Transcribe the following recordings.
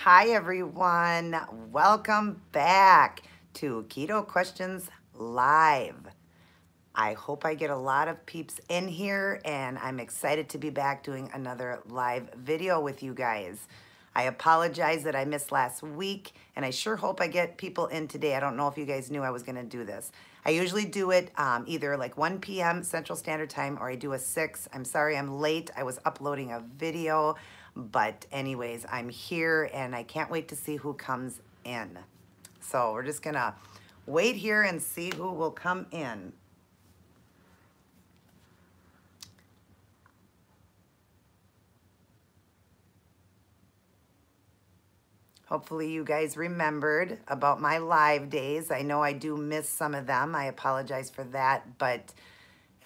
Hi everyone, welcome back to Keto Questions Live. I hope I get a lot of peeps in here and I'm excited to be back doing another live video with you guys. I apologize that I missed last week and I sure hope I get people in today. I don't know if you guys knew I was gonna do this. I usually do it either like 1 p.m. Central Standard Time or I do a 6. I'm sorry I'm late. I was uploading a video. But anyways, I'm here and I can't wait to see who comes in. So we're just gonna wait here and see who will come in. Hopefully you guys remembered about my live days. I know I do miss some of them. I apologize for that, but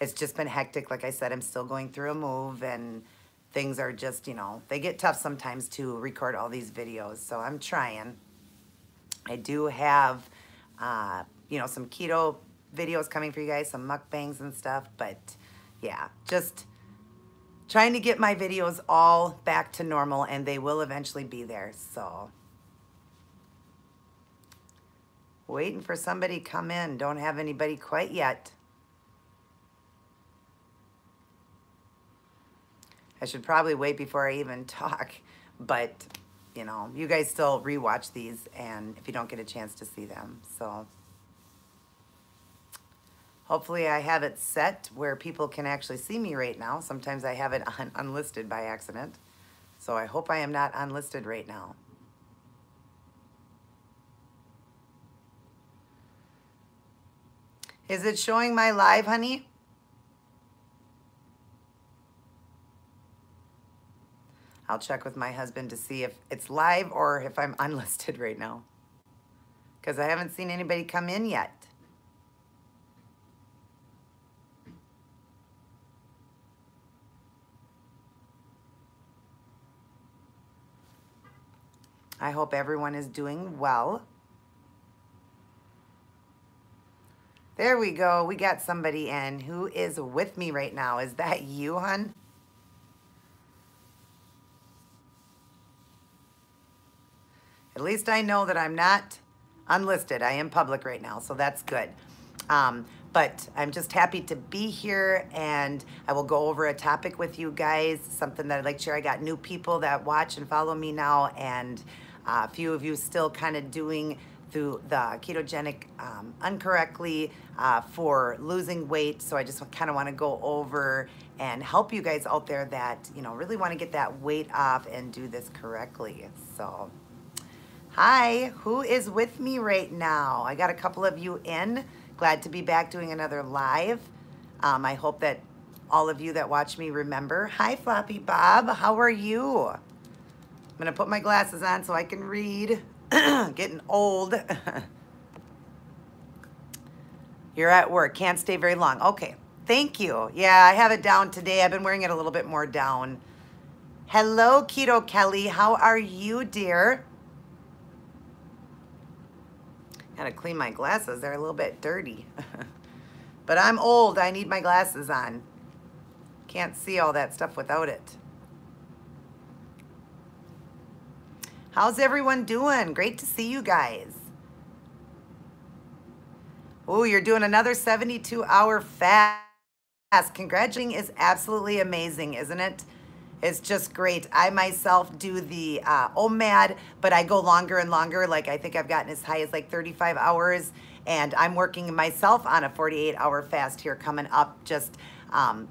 it's just been hectic. Like I said, I'm still going through a move and things are just, you know, they get tough sometimes to record all these videos. So I'm trying. I do have, you know, some keto videos coming for you guys, some mukbangs and stuff. But yeah, just trying to get my videos all back to normal and they will eventually be there. So waiting for somebody to come in. Don't have anybody quite yet. I should probably wait before I even talk, but you know, you guys still rewatch these and if you don't get a chance to see them. So hopefully I have it set where people can actually see me right now. Sometimes I have it on unlisted by accident. So I hope I am not unlisted right now. Is it showing my live, honey? I'll check with my husband to see if it's live or if I'm unlisted right now. Because I haven't seen anybody come in yet. I hope everyone is doing well. There we go. We got somebody in. Who is with me right now? Is that you, hon? At least I know that I'm not unlisted. I am public right now, so that's good. But I'm just happy to be here, and I will go over a topic with you guys, something that I'd like to share. I got new people that watch and follow me now, and a few of you still kind of doing through the ketogenic incorrectly for losing weight. So I just kind of want to go over and help you guys out there that, you know, really want to get that weight off and do this correctly. So hi, who is with me right now? I got a couple of you in. Glad to be back doing another live. I hope that all of you that watch me remember. Hi, Floppy Bob. How are you? I'm going to put my glasses on so I can read. Getting old. You're at work. Can't stay very long. Okay. Thank you. Yeah, I have it down today. I've been wearing it a little bit more down. Hello, Keto Kelly. How are you, dear? Gotta clean my glasses. They're a little bit dirty. But I'm old. I need my glasses on. Can't see all that stuff without it. How's everyone doing? Great to see you guys. Oh, you're doing another 72-hour fast. Congratulations is absolutely amazing, isn't it? It's just great. I myself do the OMAD, but I go longer and longer. Like I think I've gotten as high as like 35 hours, and I'm working myself on a 48-hour fast here coming up. Just,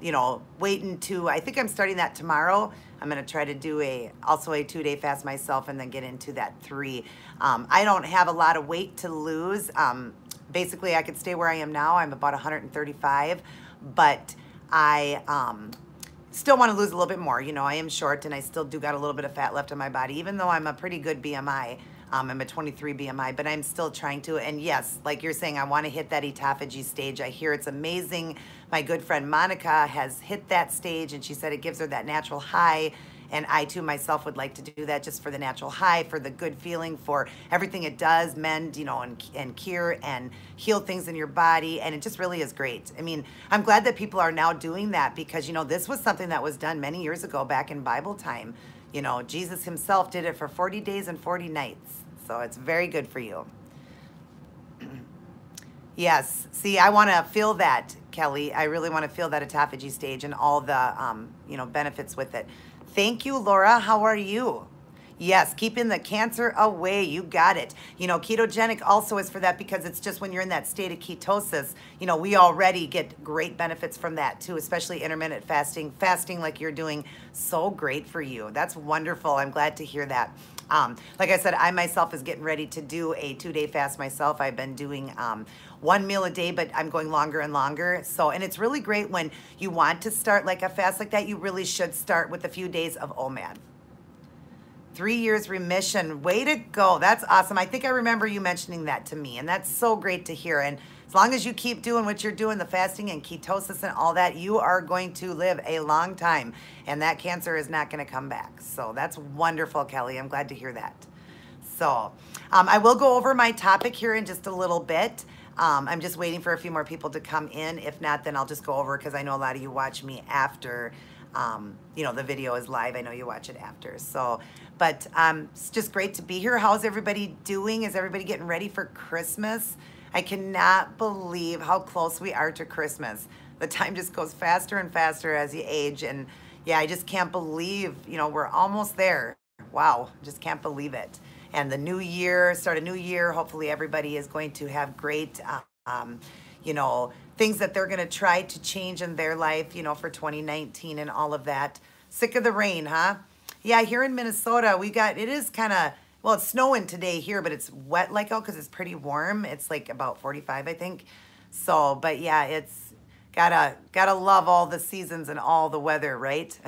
you know, waiting to, I think I'm starting that tomorrow. I'm going to try to do also a 2-day fast myself and then get into that 3. I don't have a lot of weight to lose. Basically, I could stay where I am now. I'm about 135, but I still want to lose a little bit more. You know, I am short and I still do got a little bit of fat left on my body, even though I'm a pretty good BMI. I'm a 23 BMI, but I'm still trying to. And yes, like you're saying, I want to hit that autophagy stage. I hear it's amazing. My good friend Monica has hit that stage and she said it gives her that natural high. And I too myself would like to do that just for the natural high, for the good feeling, for everything it does, mend, you know, and cure and heal things in your body. And it just really is great. I mean, I'm glad that people are now doing that because, you know, this was something that was done many years ago back in Bible time. You know, Jesus himself did it for 40 days and 40 nights. So it's very good for you. Yes. See, I want to feel that, Kelly. I really want to feel that autophagy stage and all the, you know, benefits with it. Thank you, Laura. How are you? Yes, keeping the cancer away. You got it. You know, ketogenic also is for that because it's just when you're in that state of ketosis, you know, we already get great benefits from that too, especially intermittent fasting. Fasting like you're doing, so great for you. That's wonderful. I'm glad to hear that. Like I said, I myself is getting ready to do a 2-day fast myself. I've been doing one meal a day, but I'm going longer and longer. So, and it's really great when you want to start like a fast like that, you really should start with a few days of OMAD. 3 years remission. Way to go. That's awesome. I think I remember you mentioning that to me, and that's so great to hear. And as long as you keep doing what you're doing, the fasting and ketosis and all that, you are going to live a long time, and that cancer is not going to come back. So that's wonderful, Kelly. I'm glad to hear that. So I will go over my topic here in just a little bit. I'm just waiting for a few more people to come in. If not, then I'll just go over because I know a lot of you watch me after you know, the video is live. I know you watch it after. So, but it's just great to be here. How's everybody doing? Is everybody getting ready for Christmas? I cannot believe how close we are to Christmas. The time just goes faster and faster as you age. And yeah, I just can't believe, you know, we're almost there. Wow, just can't believe it. And the new year, start a new year. Hopefully everybody is going to have great, you know, things that they're going to try to change in their life, you know, for 2019 and all of that. Sick of the rain, huh? Yeah, here in Minnesota, we got, it is kind of, well, it's snowing today here, but it's wet like out because it's pretty warm. It's like about 45, I think. So, but yeah, it's gotta love all the seasons and all the weather, right?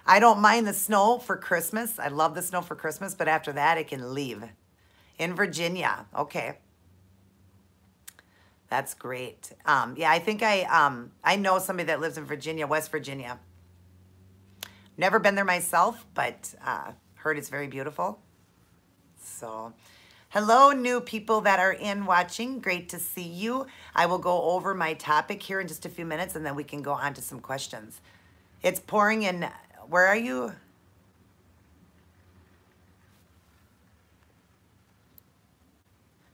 I don't mind the snow for Christmas. I love the snow for Christmas, but after that, it can leave. In Virginia, okay. That's great. Yeah, I think I know somebody that lives in Virginia, West Virginia. Never been there myself, but heard it's very beautiful. So, hello, new people that are in watching. Great to see you. I will go over my topic here in just a few minutes, and then we can go on to some questions. It's pouring in. Where are you?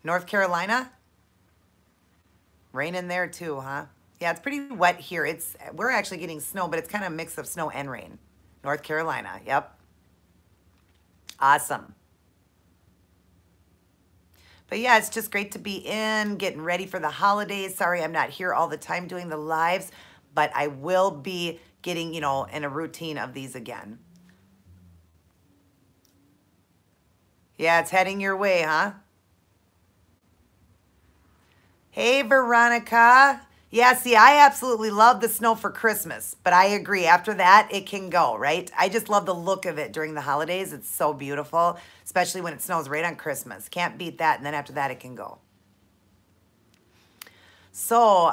North Carolina? Rain in there too, huh? Yeah, it's pretty wet here. We're actually getting snow, but it's kind of a mix of snow and rain. North Carolina, yep. Awesome. But yeah, it's just great to be in, getting ready for the holidays. Sorry, I'm not here all the time doing the lives, but I will be getting, you know, in a routine of these again. Yeah, it's heading your way, huh? Hey, Veronica. Yeah, see, I absolutely love the snow for Christmas, but I agree. After that, it can go, right? I just love the look of it during the holidays. It's so beautiful, especially when it snows right on Christmas. Can't beat that, and then after that, it can go. So,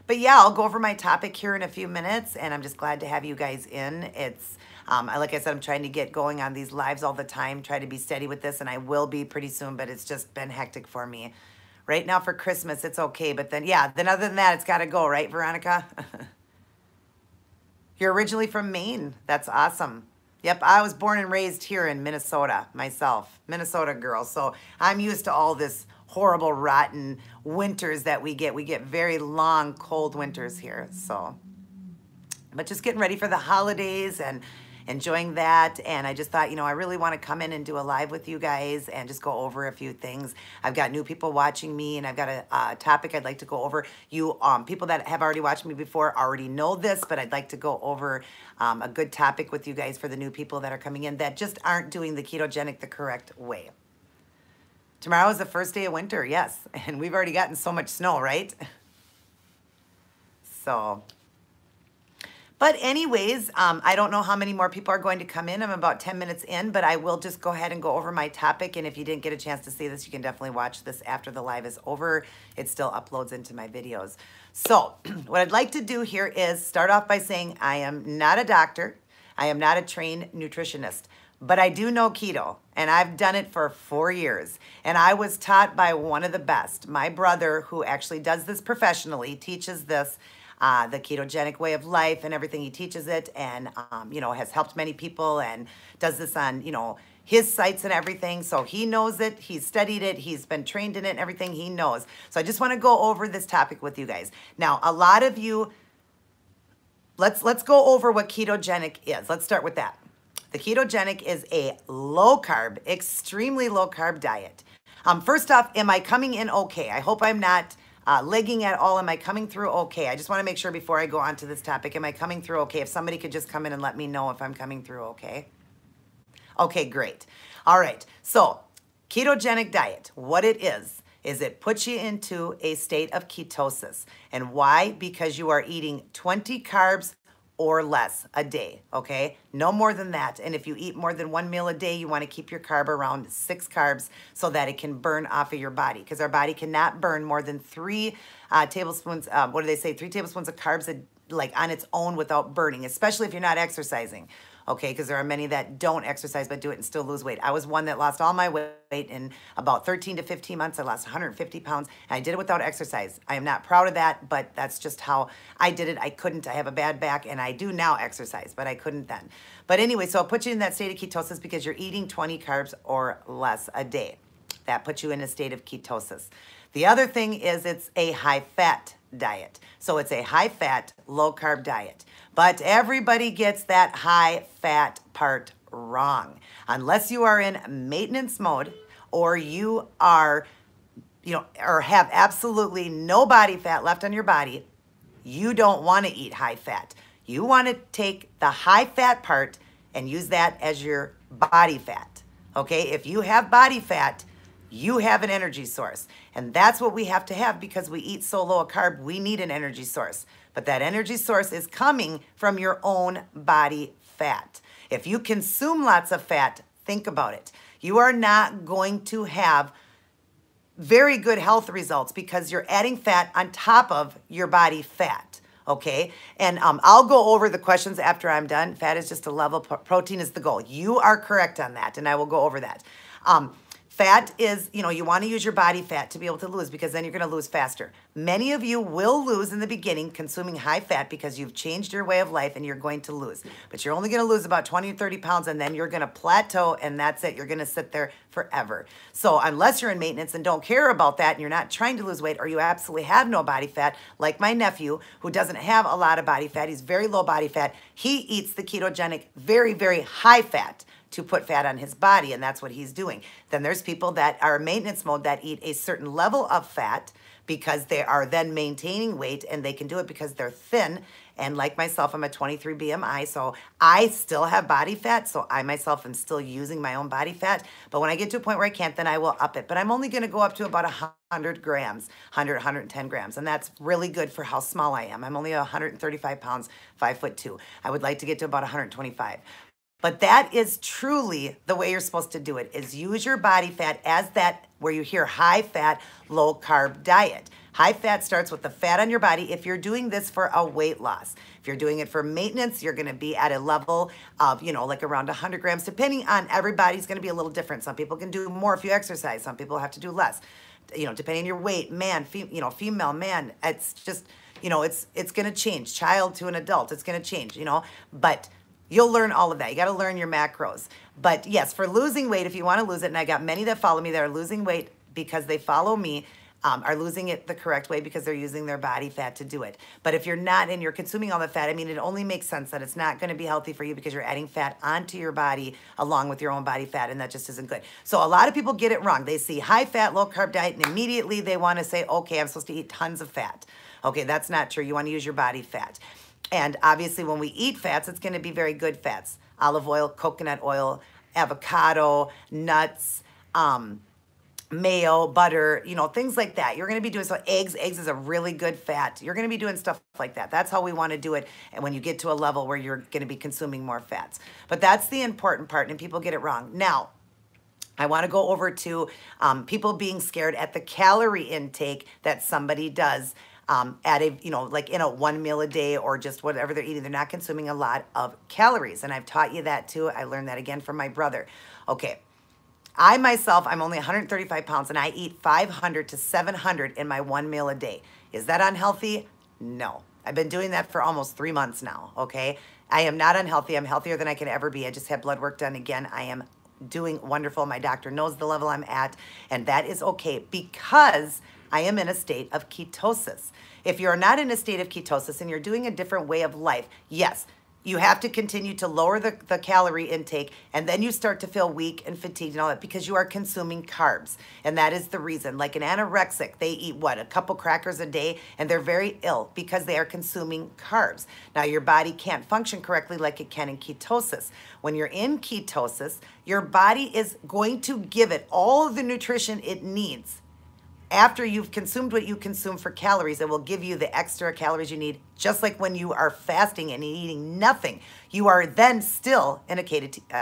but yeah, I'll go over my topic here in a few minutes, and I'm just glad to have you guys in. It's, like I said, I'm trying to get going on these lives all the time, try to be steady with this, and I will be pretty soon, but it's just been hectic for me. Right now for Christmas, it's okay. But then, yeah, then other than that, it's got to go, right, Veronica? You're originally from Maine. That's awesome. Yep, I was born and raised here in Minnesota myself. Minnesota girl. So I'm used to all this horrible, rotten winters that we get. We get very long, cold winters here. So, but just getting ready for the holidays and enjoying that. And I just thought, you know, I really want to come in and do a live with you guys and just go over a few things. I've got new people watching me, and I've got a topic I'd like to go over. You people that have already watched me before already know this, but I'd like to go over a good topic with you guys for the new people that are coming in that just aren't doing the ketogenic the correct way. Tomorrow is the first day of winter, yes. And we've already gotten so much snow, right? So... But anyways, I don't know how many more people are going to come in. I'm about 10 minutes in, but I will just go ahead and go over my topic. And if you didn't get a chance to see this, you can definitely watch this after the live is over. It still uploads into my videos. So what I'd like to do here is start off by saying I am not a doctor. I am not a trained nutritionist, but I do know keto, and I've done it for 4 years. And I was taught by one of the best. My brother, who actually does this professionally, teaches this. the ketogenic way of life and everything. He teaches it and, you know, has helped many people and does this on, you know, his sites and everything. So he knows it. He's studied it. He's been trained in it and everything. He knows. So I just want to go over this topic with you guys. Now, a lot of you, let's go over what ketogenic is. Let's start with that. The ketogenic is a low carb, extremely low carb diet. First off, am I coming in okay? I hope I'm not legging at all. Am I coming through okay? I just want to make sure before I go on to this topic, am I coming through okay? If somebody could just come in and let me know if I'm coming through okay. Okay, great. All right, so ketogenic diet, what it is it puts you into a state of ketosis. And why? Because you are eating 20 carbs or less a day, okay? No more than that. And if you eat more than one meal a day, you want to keep your carb around 6 carbs so that it can burn off of your body, because our body cannot burn more than 3 tablespoons, what do they say, 3 tablespoons of carbs like on its own without burning, especially if you're not exercising. Okay, because there are many that don't exercise but do it and still lose weight. I was one that lost all my weight in about 13 to 15 months. I lost 150 pounds, and I did it without exercise. I am not proud of that, but that's just how I did it. I couldn't. I have a bad back, and I do now exercise, but I couldn't then. But anyway, so it puts you in that state of ketosis because you're eating 20 carbs or less a day. That puts you in a state of ketosis. The other thing is it's a high-fat diet. So it's a high-fat, low-carb diet. But everybody gets that high-fat part wrong. Unless you are in maintenance mode or you are, you know, or have absolutely no body fat left on your body, you don't want to eat high-fat. You want to take the high-fat part and use that as your body fat. Okay? If you have body fat, you have an energy source. And that's what we have to have because we eat so low a carb, we need an energy source. But that energy source is coming from your own body fat. If you consume lots of fat, think about it. You are not going to have very good health results because you're adding fat on top of your body fat. Okay, and I'll go over the questions after I'm done. Fat is just a level, protein is the goal. You are correct on that, and I will go over that. Fat is, you know, you want to use your body fat to be able to lose because then you're going to lose faster. Many of you will lose in the beginning consuming high fat because you've changed your way of life and you're going to lose. But you're only going to lose about 20 or 30 pounds and then you're going to plateau and that's it. You're going to sit there forever. So unless you're in maintenance and don't care about that and you're not trying to lose weight or you absolutely have no body fat, like my nephew who doesn't have a lot of body fat, he's very low body fat, he eats the ketogenic very, very high fat to put fat on his body, and that's what he's doing. Then there's people that are in maintenance mode that eat a certain level of fat because they are then maintaining weight, and they can do it because they're thin. And like myself, I'm a 23 BMI, so I still have body fat, so I myself am still using my own body fat. But when I get to a point where I can't, then I will up it. But I'm only gonna go up to about 100 grams, 110 grams, and that's really good for how small I am. I'm only 135 pounds, 5'2". I would like to get to about 125. But that is truly the way you're supposed to do it, is use your body fat as that, where you hear high fat, low carb diet. High fat starts with the fat on your body if you're doing this for a weight loss. If you're doing it for maintenance, you're gonna be at a level of, you know, like around 100 grams, depending on everybody's gonna be a little different. Some people can do more if you exercise, some people have to do less. You know, depending on your weight, man, female, man, it's just, you know, it's gonna change. Child to an adult, it's gonna change, you know, but you'll learn all of that. You got to learn your macros. But yes, for losing weight, if you want to lose it, and I got many that follow me that are losing weight because they follow me, are losing it the correct way because they're using their body fat to do it. But if you're not and you're consuming all the fat, I mean, it only makes sense that it's not going to be healthy for you because you're adding fat onto your body along with your own body fat, and that just isn't good. So a lot of people get it wrong. They see high fat, low carb diet, and immediately they want to say, okay, I'm supposed to eat tons of fat. Okay, that's not true. You want to use your body fat. And obviously when we eat fats, it's going to be very good fats. Olive oil, coconut oil, avocado, nuts, mayo, butter, you know, things like that. You're going to be doing, so eggs is a really good fat. You're going to be doing stuff like that. That's how we want to do it. And when you get to a level where you're going to be consuming more fats. But that's the important part, and people get it wrong. Now, I want to go over to people being scared at the calorie intake that somebody does at a, you know, like in a 1 meal a day or just whatever they're eating. They're not consuming a lot of calories. And I've taught you that too. I learned that again from my brother. Okay. I myself, I'm only 135 pounds and I eat 500 to 700 in my 1 meal a day. Is that unhealthy? No. I've been doing that for almost 3 months now, okay? I am not unhealthy. I'm healthier than I can ever be. I just had blood work done again. I am doing wonderful. My doctor knows the level I'm at, and that is okay because I am in a state of ketosis. If you're not in a state of ketosis and you're doing a different way of life, yes, you have to continue to lower the calorie intake, and then you start to feel weak and fatigued and all that because you are consuming carbs. And that is the reason. Like an anorexic, they eat what, a couple crackers a day, and they're very ill because they are consuming carbs. Now, your body can't function correctly like it can in ketosis. When you're in ketosis, your body is going to give it all of the nutrition it needs. After you've consumed what you consume for calories, it will give you the extra calories you need, just like when you are fasting and eating nothing. You are then still in a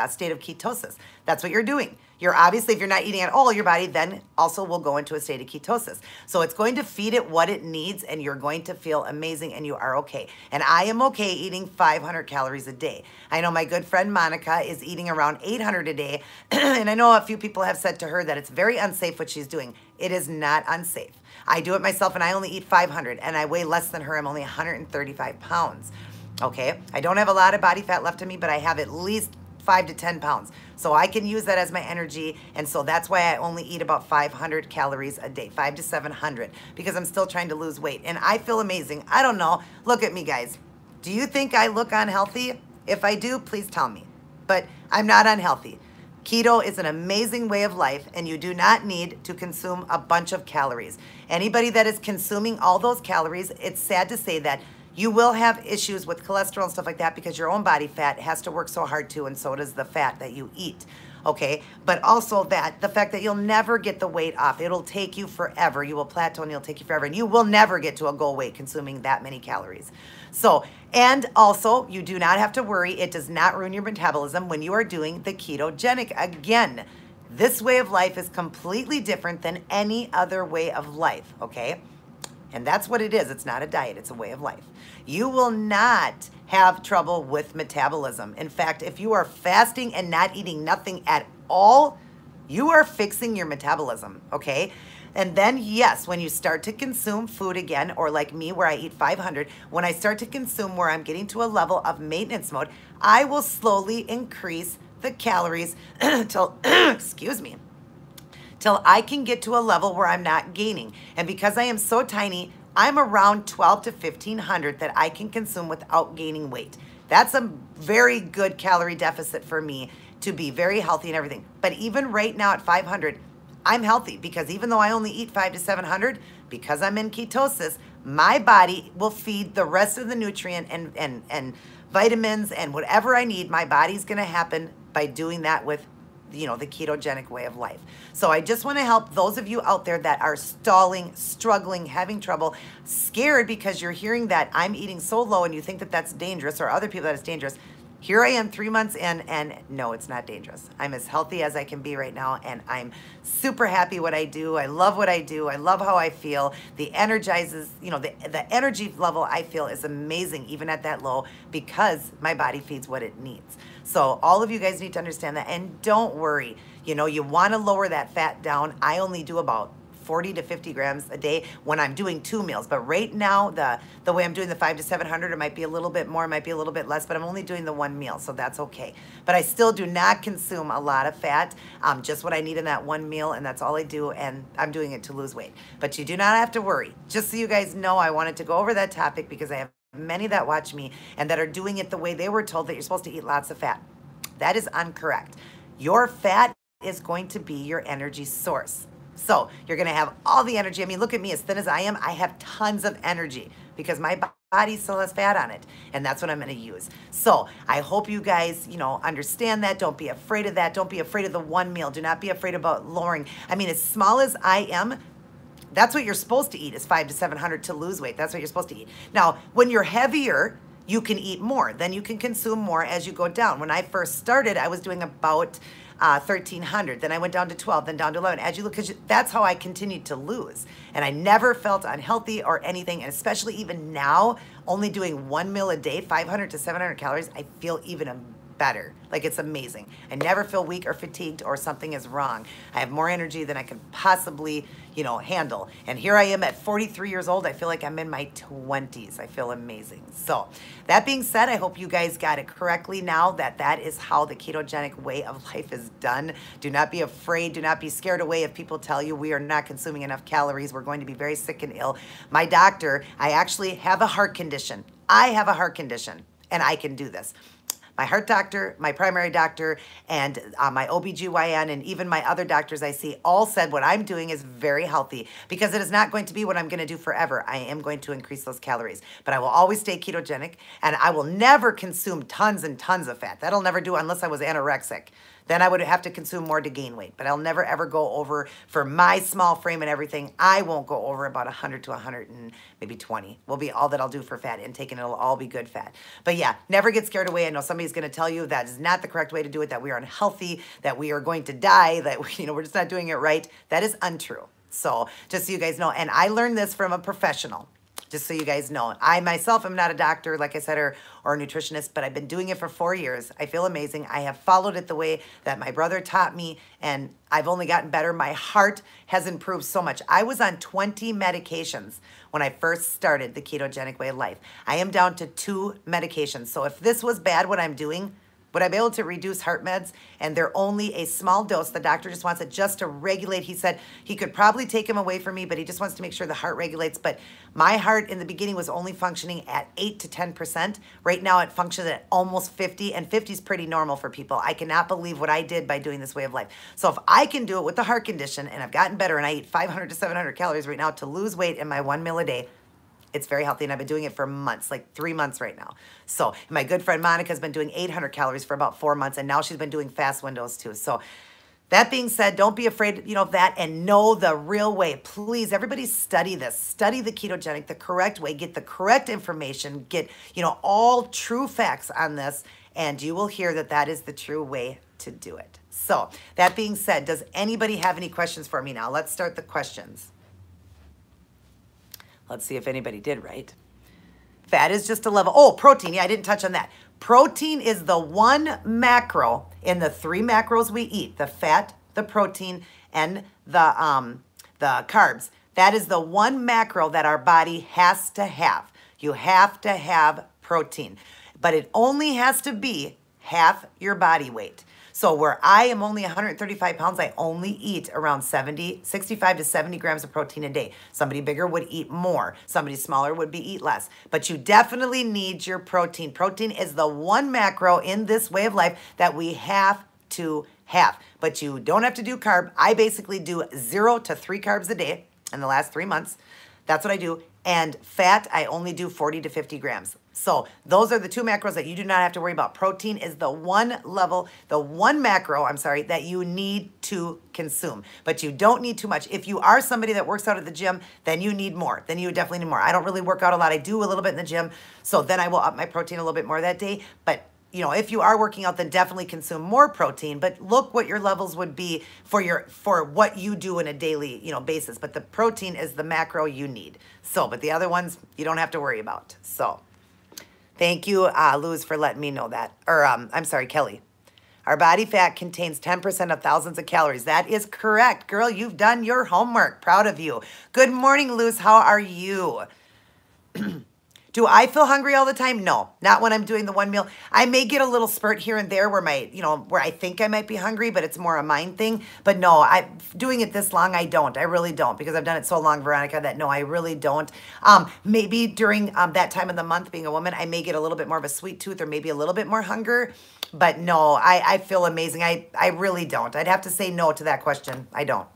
state of ketosis. That's what you're doing. You're obviously, if you're not eating at all, your body then also will go into a state of ketosis. So it's going to feed it what it needs, and you're going to feel amazing, and you are okay. And I am okay eating 500 calories a day. I know my good friend Monica is eating around 800 a day, and I know a few people have said to her that it's very unsafe what she's doing. It is not unsafe. I do it myself, and I only eat 500, and I weigh less than her. I'm only 135 pounds. Okay, I don't have a lot of body fat left in me, but I have at least 5 to 10 pounds. So I can use that as my energy. And so that's why I only eat about 500 calories a day, 500 to 700, because I'm still trying to lose weight. And I feel amazing. I don't know. Look at me, guys. Do you think I look unhealthy? If I do, please tell me. But I'm not unhealthy. Keto is an amazing way of life, and you do not need to consume a bunch of calories. Anybody that is consuming all those calories, it's sad to say that you will have issues with cholesterol and stuff like that because your own body fat has to work so hard too, and so does the fat that you eat, okay? But also the fact that you'll never get the weight off. It'll take you forever. You will plateau and it'll take you forever, and you will never get to a goal weight consuming that many calories. So, and also, you do not have to worry. It does not ruin your metabolism when you are doing the ketogenic. Again, this way of life is completely different than any other way of life, okay? And that's what it is. It's not a diet. It's a way of life. You will not have trouble with metabolism. In fact, if you are fasting and not eating nothing at all, you are fixing your metabolism, okay? And then, yes, when you start to consume food again, or like me where I eat 500, when I start to consume where I'm getting to a level of maintenance mode, I will slowly increase the calories till, excuse me, till I can get to a level where I'm not gaining. And because I am so tiny, I'm around 12 to 1500 that I can consume without gaining weight. That's a very good calorie deficit for me to be very healthy and everything. But even right now at 500, I'm healthy because even though I only eat 500 to 700, because I'm in ketosis, my body will feed the rest of the nutrient and vitamins and whatever I need. My body's gonna happen by doing that with, you know, the ketogenic way of life. So I just want to help those of you out there that are stalling, struggling, having trouble, scared because you're hearing that I'm eating so low and you think that that's dangerous, or other people that it's dangerous. Here I am 3 months in, and no, it's not dangerous. I'm as healthy as I can be right now, and I'm super happy what I do. I love what I do. I love how I feel. The energizes, you know, the energy level I feel is amazing even at that low because my body feeds what it needs. So all of you guys need to understand that, and don't worry. You know, you want to lower that fat down. I only do about 40 to 50 grams a day when I'm doing 2 meals. But right now, the way I'm doing the 500 to 700, it might be a little bit more, it might be a little bit less, but I'm only doing the 1 meal, so that's okay. But I still do not consume a lot of fat, just what I need in that 1 meal, and that's all I do, and I'm doing it to lose weight. But you do not have to worry. Just so you guys know, I wanted to go over that topic because I have many that watch me and that are doing it the way they were told, that you're supposed to eat lots of fat. That is incorrect. Your fat is going to be your energy source. So you're going to have all the energy. I mean, look at me, as thin as I am, I have tons of energy because my body still has fat on it, and that's what I'm going to use. So I hope you guys, you know, understand that. Don't be afraid of that. Don't be afraid of the 1 meal. Do not be afraid about lowering. I mean, as small as I am, that's what you're supposed to eat, is 500 to 700 to lose weight. That's what you're supposed to eat. Now, when you're heavier, you can eat more. Then you can consume more as you go down. When I first started, I was doing about 1,300. Then I went down to 12, then down to 11. As you look, because that's how I continued to lose. And I never felt unhealthy or anything. And especially even now, only doing 1 meal a day, 500 to 700 calories, I feel even better. Like, it's amazing. I never feel weak or fatigued or something is wrong. I have more energy than I could possibly, you know, handle. And here I am at 43 years old. I feel like I'm in my 20s. I feel amazing. So that being said, I hope you guys got it correctly now, that that is how the ketogenic way of life is done. Do not be afraid. Do not be scared away if people tell you we are not consuming enough calories. We're going to be very sick and ill. My doctor, I actually have a heart condition. I have a heart condition and I can do this. My heart doctor, my primary doctor, and my OBGYN, and even my other doctors I see all said what I'm doing is very healthy, because it is not going to be what I'm going to do forever. I am going to increase those calories, but I will always stay ketogenic, and I will never consume tons and tons of fat. That'll never do unless I was anorexic. Then I would have to consume more to gain weight, but I'll never ever go over, for my small frame and everything, I won't go over about 100 to 100 and maybe 20 will be all that I'll do for fat intake, and it'll all be good fat. But yeah, never get scared away. I know somebody's going to tell you that is not the correct way to do it, that we are unhealthy, that we are going to die, that, you know, we're just not doing it right. That is untrue. So just so you guys know, and I learned this from a professional. Just so you guys know, I myself am not a doctor, like I said, or a nutritionist, but I've been doing it for 4 years. I feel amazing. I have followed it the way that my brother taught me, and I've only gotten better. My heart has improved so much. I was on 20 medications when I first started the ketogenic way of life. I am down to 2 medications. So if this was bad, what I'm doing, would I be able to reduce heart meds? And they're only a small dose. The doctor just wants it just to regulate. He said he could probably take them away from me, but he just wants to make sure the heart regulates. But my heart in the beginning was only functioning at 8 to 10%. Right now it functions at almost 50, and 50 is pretty normal for people. I cannot believe what I did by doing this way of life. So if I can do it with the heart condition, and I've gotten better, and I eat 500 to 700 calories right now to lose weight in my 1 meal a day, it's very healthy, and I've been doing it for months, like 3 months right now. So my good friend Monica's been doing 800 calories for about 4 months, and now she's been doing fast windows too. So that being said, don't be afraid, you know, of that, and know the real way. Please, everybody study this. Study the ketogenic, the correct way. Get the correct information. Get, you know, all true facts on this, and you will hear that that is the true way to do it. So that being said, does anybody have any questions for me now? Let's start the questions. Let's see if anybody did right. Fat is just a level. Oh, protein. Yeah, I didn't touch on that. Protein is the one macro in the 3 macros we eat: the fat, the protein, and the carbs. That is the one macro that our body has to have. You have to have protein, but it only has to be half your body weight. So where I am only 135 pounds, I only eat around 65 to 70 grams of protein a day. Somebody bigger would eat more. Somebody smaller would eat less. But you definitely need your protein. Protein is the one macro in this way of life that we have to have. But you don't have to do carb. I basically do 0 to 3 carbs a day in the last 3 months. That's what I do. And fat, I only do 40 to 50 grams. So those are the 2 macros that you do not have to worry about. Protein is the one macro, that you need to consume. But you don't need too much. If you are somebody that works out at the gym, then you need more. Then you definitely need more. I don't really work out a lot. I do a little bit in the gym. So then I will up my protein a little bit more that day. But you know, if you are working out, then definitely consume more protein, but look what your levels would be for what you do in a daily, you know, basis. But the protein is the macro you need. So, but the other ones you don't have to worry about. So thank you, Luz, for letting me know that. Or, I'm sorry, Kelly. Our body fat contains 10% of thousands of calories. That is correct. Girl, you've done your homework. Proud of you. Good morning, Luz. How are you? Do I feel hungry all the time? No, not when I'm doing the 1 meal. I may get a little spurt here and there where where I think I might be hungry, but it's more a mind thing. But no, doing it this long, I don't. I really don't, because I've done it so long, Veronica, that no, I really don't. Maybe during that time of the month, being a woman, I may get a little bit more of a sweet tooth or maybe a little bit more hunger. But no, I feel amazing. I really don't. I'd have to say no to that question. I don't.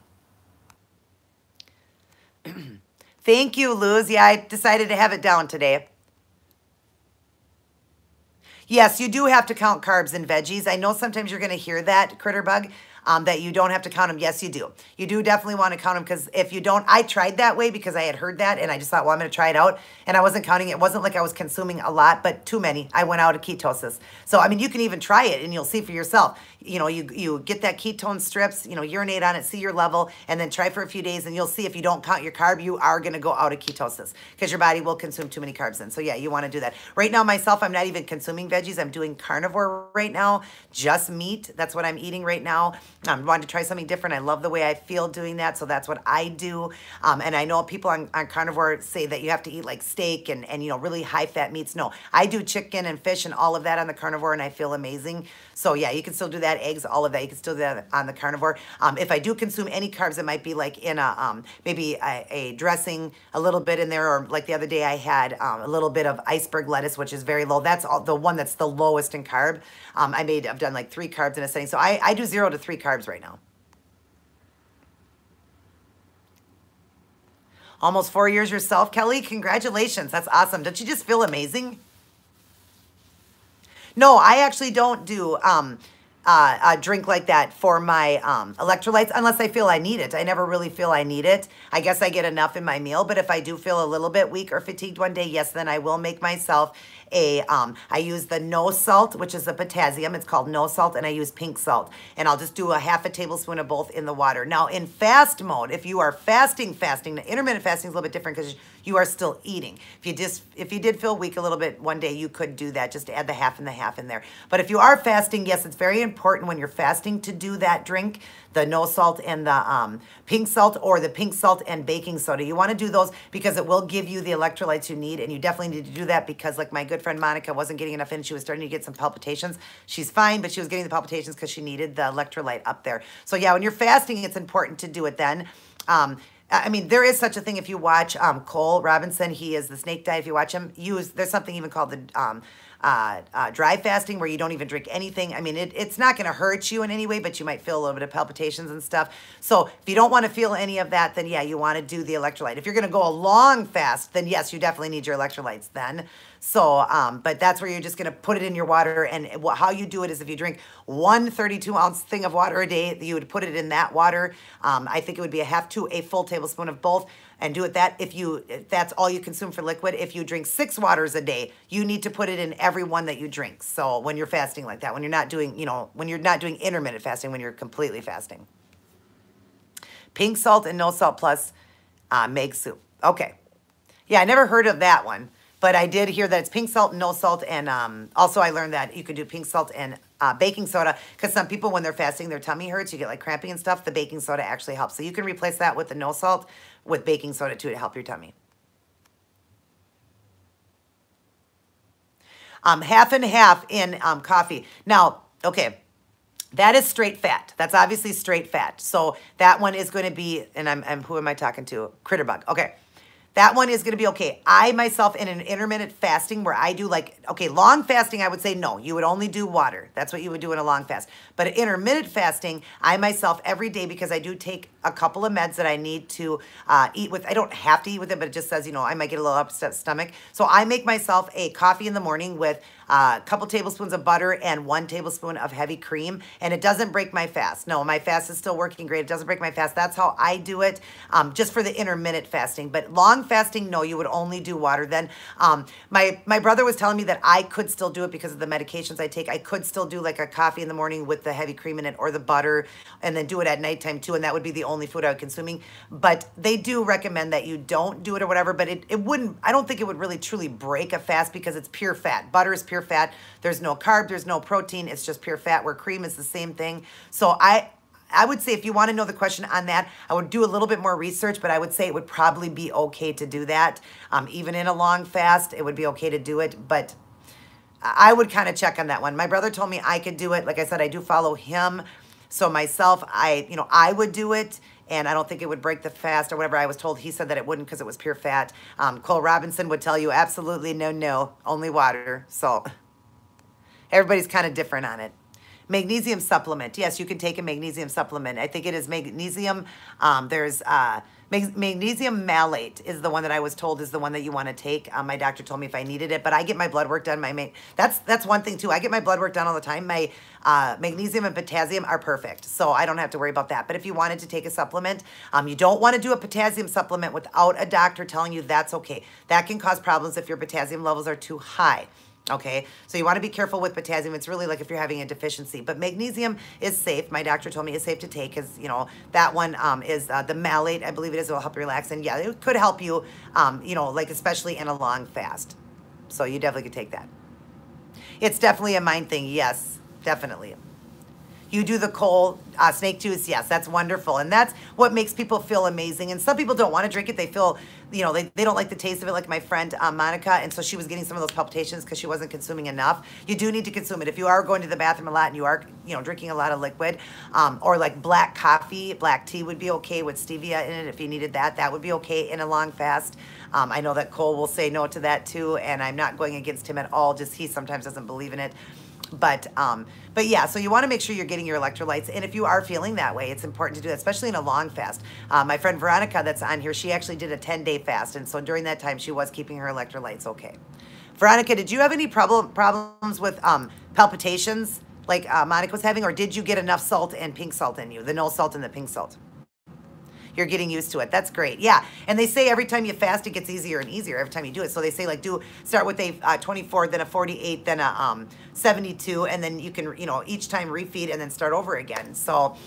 Thank you, Luz. Yeah, I decided to have it down today. Yes, you do have to count carbs and veggies. I know sometimes you're going to hear that, Critterbug. that you don't have to count them. Yes, you do. You do definitely want to count them, because if you don't, I tried that way because I had heard that and I just thought, well, I'm going to try it out. And I wasn't counting. It wasn't like I was consuming a lot, but too many. I went out of ketosis. So, I mean, you can even try it and you'll see for yourself. You know, you get that ketone strips, you know, urinate on it, see your level, and then try for a few days, and you'll see if you don't count your carb, you are going to go out of ketosis because your body will consume too many carbs then. So yeah, you want to do that. Right now, myself, I'm not even consuming veggies. I'm doing carnivore right now, just meat. That's what I'm eating right now. I'm wanting to try something different. I love the way I feel doing that, so that's what I do. And I know people on carnivore say that you have to eat like steak and you know, really high-fat meats. No, I do chicken and fish and all of that on the carnivore, and I feel amazing. So yeah, you can still do that. Eggs, all of that, you can still do that on the carnivore. If I do consume any carbs, it might be like in a maybe a dressing, a little bit in there, or like the other day I had a little bit of iceberg lettuce, which is very low. That's the one that's the lowest in carb. I've done like 3 carbs in a setting. So I do 0 to 3 carbs right now. Almost 4 years yourself, Kelly. Congratulations. That's awesome. Don't you just feel amazing? No, I actually don't do a drink like that for my electrolytes unless I feel I need it. I never really feel I need it. I guess I get enough in my meal, but if I do feel a little bit weak or fatigued one day, yes, then I will make myself I use the no salt, which is the potassium. It's called no salt, and I use pink salt. And I'll just do a half a tablespoon of both in the water. Now, in fast mode, if you are fasting, intermittent fasting is a little bit different because you are still eating. If you did feel weak a little bit one day, you could do that. Just add the half and the half in there. But if you are fasting, yes, it's very important when you're fasting to do that drink, the no salt and the pink salt, or the pink salt and baking soda. You want to do those because it will give you the electrolytes you need, and you definitely need to do that because like my good friend Monica wasn't getting enough in. She was starting to get some palpitations. She's fine, but she was getting the palpitations because she needed the electrolyte up there. So yeah, when you're fasting, it's important to do it then. I mean, there is such a thing if you watch Cole Robinson. He is the snake diet. If you watch him, there's something even called the dry fasting where you don't even drink anything. I mean, it's not going to hurt you in any way, but you might feel a little bit of palpitations and stuff. So if you don't want to feel any of that, then yeah, you want to do the electrolyte. If you're going to go a long fast, then yes, you definitely need your electrolytes then. So, but that's where you're just going to put it in your water. And how you do it is if you drink 1 32-ounce thing of water a day, you would put it in that water. I think it would be a half to a full tablespoon of both, and do it that. If that's all you consume for liquid, if you drink 6 waters a day, you need to put it in every one that you drink. So when you're fasting like that, when you're not doing, when you're not doing intermittent fasting, when you're completely fasting. Pink salt and no salt plus make soup. Okay. Yeah, I never heard of that one. But I did hear that it's pink salt, no salt, and also I learned that you could do pink salt and baking soda because some people, when they're fasting, their tummy hurts, you get like cramping and stuff. The baking soda actually helps. So you can replace that with the no salt with baking soda too to help your tummy. Half and half in coffee. Now, okay, that is straight fat. That's obviously straight fat. So that one is going to be, and who am I talking to? Critterbug. Okay. That one is going to be okay. I myself in an intermittent fasting where I do like, okay, long fasting, I would say no. You would only do water. That's what you would do in a long fast. But intermittent fasting, I myself every day, because I do take a couple of meds that I need to eat with. I don't have to eat with it, but it just says, I might get a little upset stomach. So I make myself a coffee in the morning with a couple tablespoons of butter and 1 tablespoon of heavy cream. And it doesn't break my fast. No, my fast is still working great. It doesn't break my fast. That's how I do it, just for the intermittent fasting. But long fasting, no, you would only do water then. My brother was telling me that I could still do it because of the medications I take. I could still do like a coffee in the morning with the heavy cream in it or the butter, and then do it at nighttime too, and that would be the only food I would consuming. But they do recommend that you don't do it or whatever, but it wouldn't, I don't think it would really truly break a fast because it's pure fat. Butter is pure fat. There's no carb, there's no protein, it's just pure fat, where cream is the same thing. So I would say if you want to know the question on that, I would do a little bit more research, but I would say it would probably be okay to do that. Even in a long fast, it would be okay to do it, but I would kind of check on that one. My brother told me I could do it. Like I said, I do follow him. So myself, I would do it, and I don't think it would break the fast or whatever I was told. He said that it wouldn't because it was pure fat. Cole Robinson would tell you absolutely no, only water. So everybody's kind of different on it. Magnesium supplement. Yes, you can take a magnesium supplement. I think it is magnesium. There's magnesium malate is the one that I was told is the one that you want to take. My doctor told me if I needed it, but I get my blood work done. That's one thing too. I get my blood work done all the time. My magnesium and potassium are perfect, so I don't have to worry about that. But if you wanted to take a supplement, you don't want to do a potassium supplement without a doctor telling you that's okay. That can cause problems if your potassium levels are too high. Okay, so you want to be careful with potassium. It's really like if you're having a deficiency, but magnesium is safe. My doctor told me it's safe to take because, you know, that one is the malate, I believe it is. It will help you relax. And yeah, it could help you, you know, like especially in a long fast. So you definitely could take that. It's definitely a mind thing. Yes, definitely. You do the cold snake juice. Yes, that's wonderful. And that's what makes people feel amazing. And some people don't want to drink it. They feel, you know, they don't like the taste of it, like my friend Monica. And so she was getting some of those palpitations because she wasn't consuming enough. You do need to consume it. If you are going to the bathroom a lot and you are, you know, drinking a lot of liquid, or like black coffee, black tea would be okay with stevia in it. If you needed that, that would be okay in a long fast. I know that Cole will say no to that too. And I'm not going against him at all. Just he sometimes doesn't believe in it. But yeah, so you want to make sure you're getting your electrolytes. And if you are feeling that way, it's important to do that, especially in a long fast. My friend Veronica that's on here, she actually did a 10-day fast. And so during that time, she was keeping her electrolytes okay. Veronica, did you have any problems with palpitations like Monica was having? Or did you get enough salt and pink salt in you, the no salt and the pink salt? You're getting used to it. That's great. Yeah. And they say every time you fast, it gets easier and easier every time you do it. So they say like start with a 24, then a 48, then a 72, and then you can, you know, each time refeed and then start over again. So,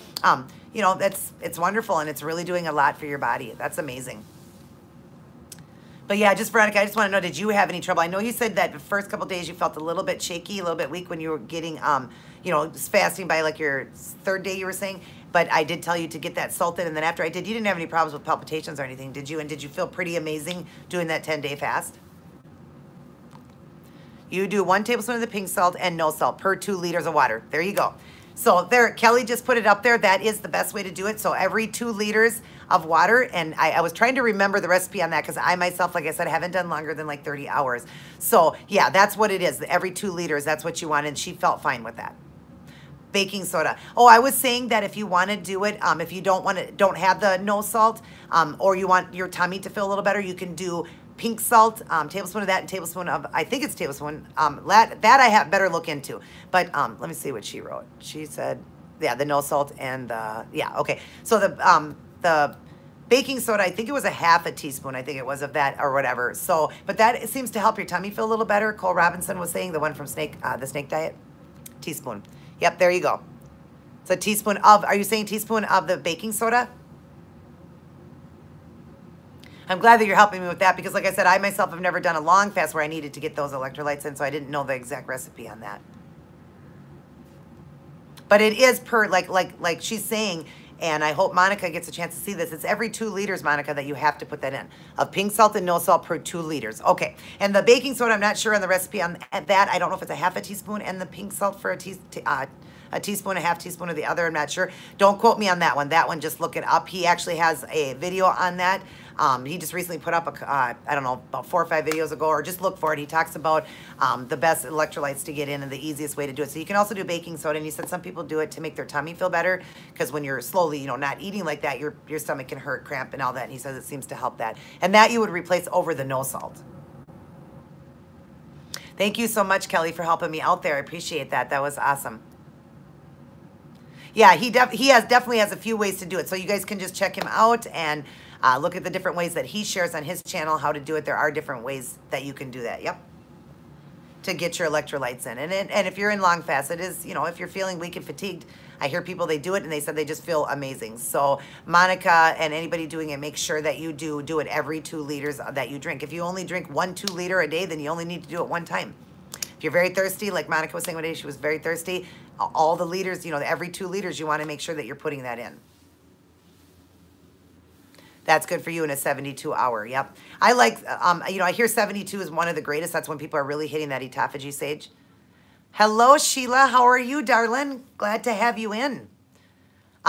you know, it's wonderful and it's really doing a lot for your body. That's amazing. But yeah, just Veronica, I just want to know, did you have any trouble? I know you said that the first couple of days you felt a little bit shaky, a little bit weak when you were getting, you know, fasting by like your third day you were saying. But I did tell you to get that salt in, and then after I did, you didn't have any problems with palpitations or anything, did you? And did you feel pretty amazing doing that 10-day fast? You do 1 tablespoon of the pink salt and no salt per 2 liters of water. There you go. So there, Kelly just put it up there. That is the best way to do it. So every 2 liters of water, and I was trying to remember the recipe on that because I myself, like I said, haven't done longer than like 30 hours. So yeah, that's what it is. Every 2 liters, that's what you want, and she felt fine with that. Baking soda. Oh, I was saying that if you want to do it, if you don't have the no salt, or you want your tummy to feel a little better, you can do pink salt, tablespoon of that, and tablespoon of, I think it's tablespoon, that I have better look into. But let me see what she wrote. She said, yeah, the no salt and the, yeah, okay. So the baking soda, I think it was a half a teaspoon, I think it was of that or whatever. So, but that it seems to help your tummy feel a little better. Cole Robinson was saying, the one from the Snake Diet, teaspoon. Yep, there you go. It's a teaspoon of, are you saying teaspoon of the baking soda? I'm glad that you're helping me with that because like I said, I myself have never done a long fast where I needed to get those electrolytes in, so I didn't know the exact recipe on that. But it is per, like she's saying, and I hope Monica gets a chance to see this. It's every 2 liters, Monica, that you have to put that in. Of pink salt and no salt per 2 liters. Okay. And the baking soda, I'm not sure on the recipe on that. I don't know if it's a half a teaspoon and the pink salt for a teaspoon, a half teaspoon of the other. I'm not sure. Don't quote me on that one. That one, just look it up. He actually has a video on that. He just recently put up, I don't know, about 4 or 5 videos ago, or just look for it. He talks about the best electrolytes to get in and the easiest way to do it. So you can also do baking soda, and he said some people do it to make their tummy feel better because when you're slowly, you know, not eating like that, your stomach can hurt, cramp, and all that. And he says it seems to help that. And that you would replace over the no salt. Thank you so much, Kelly, for helping me out there. I appreciate that. That was awesome. Yeah, he definitely has a few ways to do it. So you guys can just check him out and look at the different ways that he shares on his channel how to do it. There are different ways that you can do that. Yep. To get your electrolytes in. And if you're in long fast, it is, you know, if you're feeling weak and fatigued, I hear people, they do it and they said they just feel amazing. So Monica and anybody doing it, make sure that you do it every 2 liters that you drink. If you only drink 1 2-liter a day, then you only need to do it 1 time. If you're very thirsty, like Monica was saying one day, she was very thirsty, all the liters, you know, every 2 liters, you want to make sure that you're putting that in. That's good for you in a 72-hour. Yep. I like, you know, I hear 72 is one of the greatest. That's when people are really hitting that autophagy stage. Hello, Sheila. How are you, darling? Glad to have you in.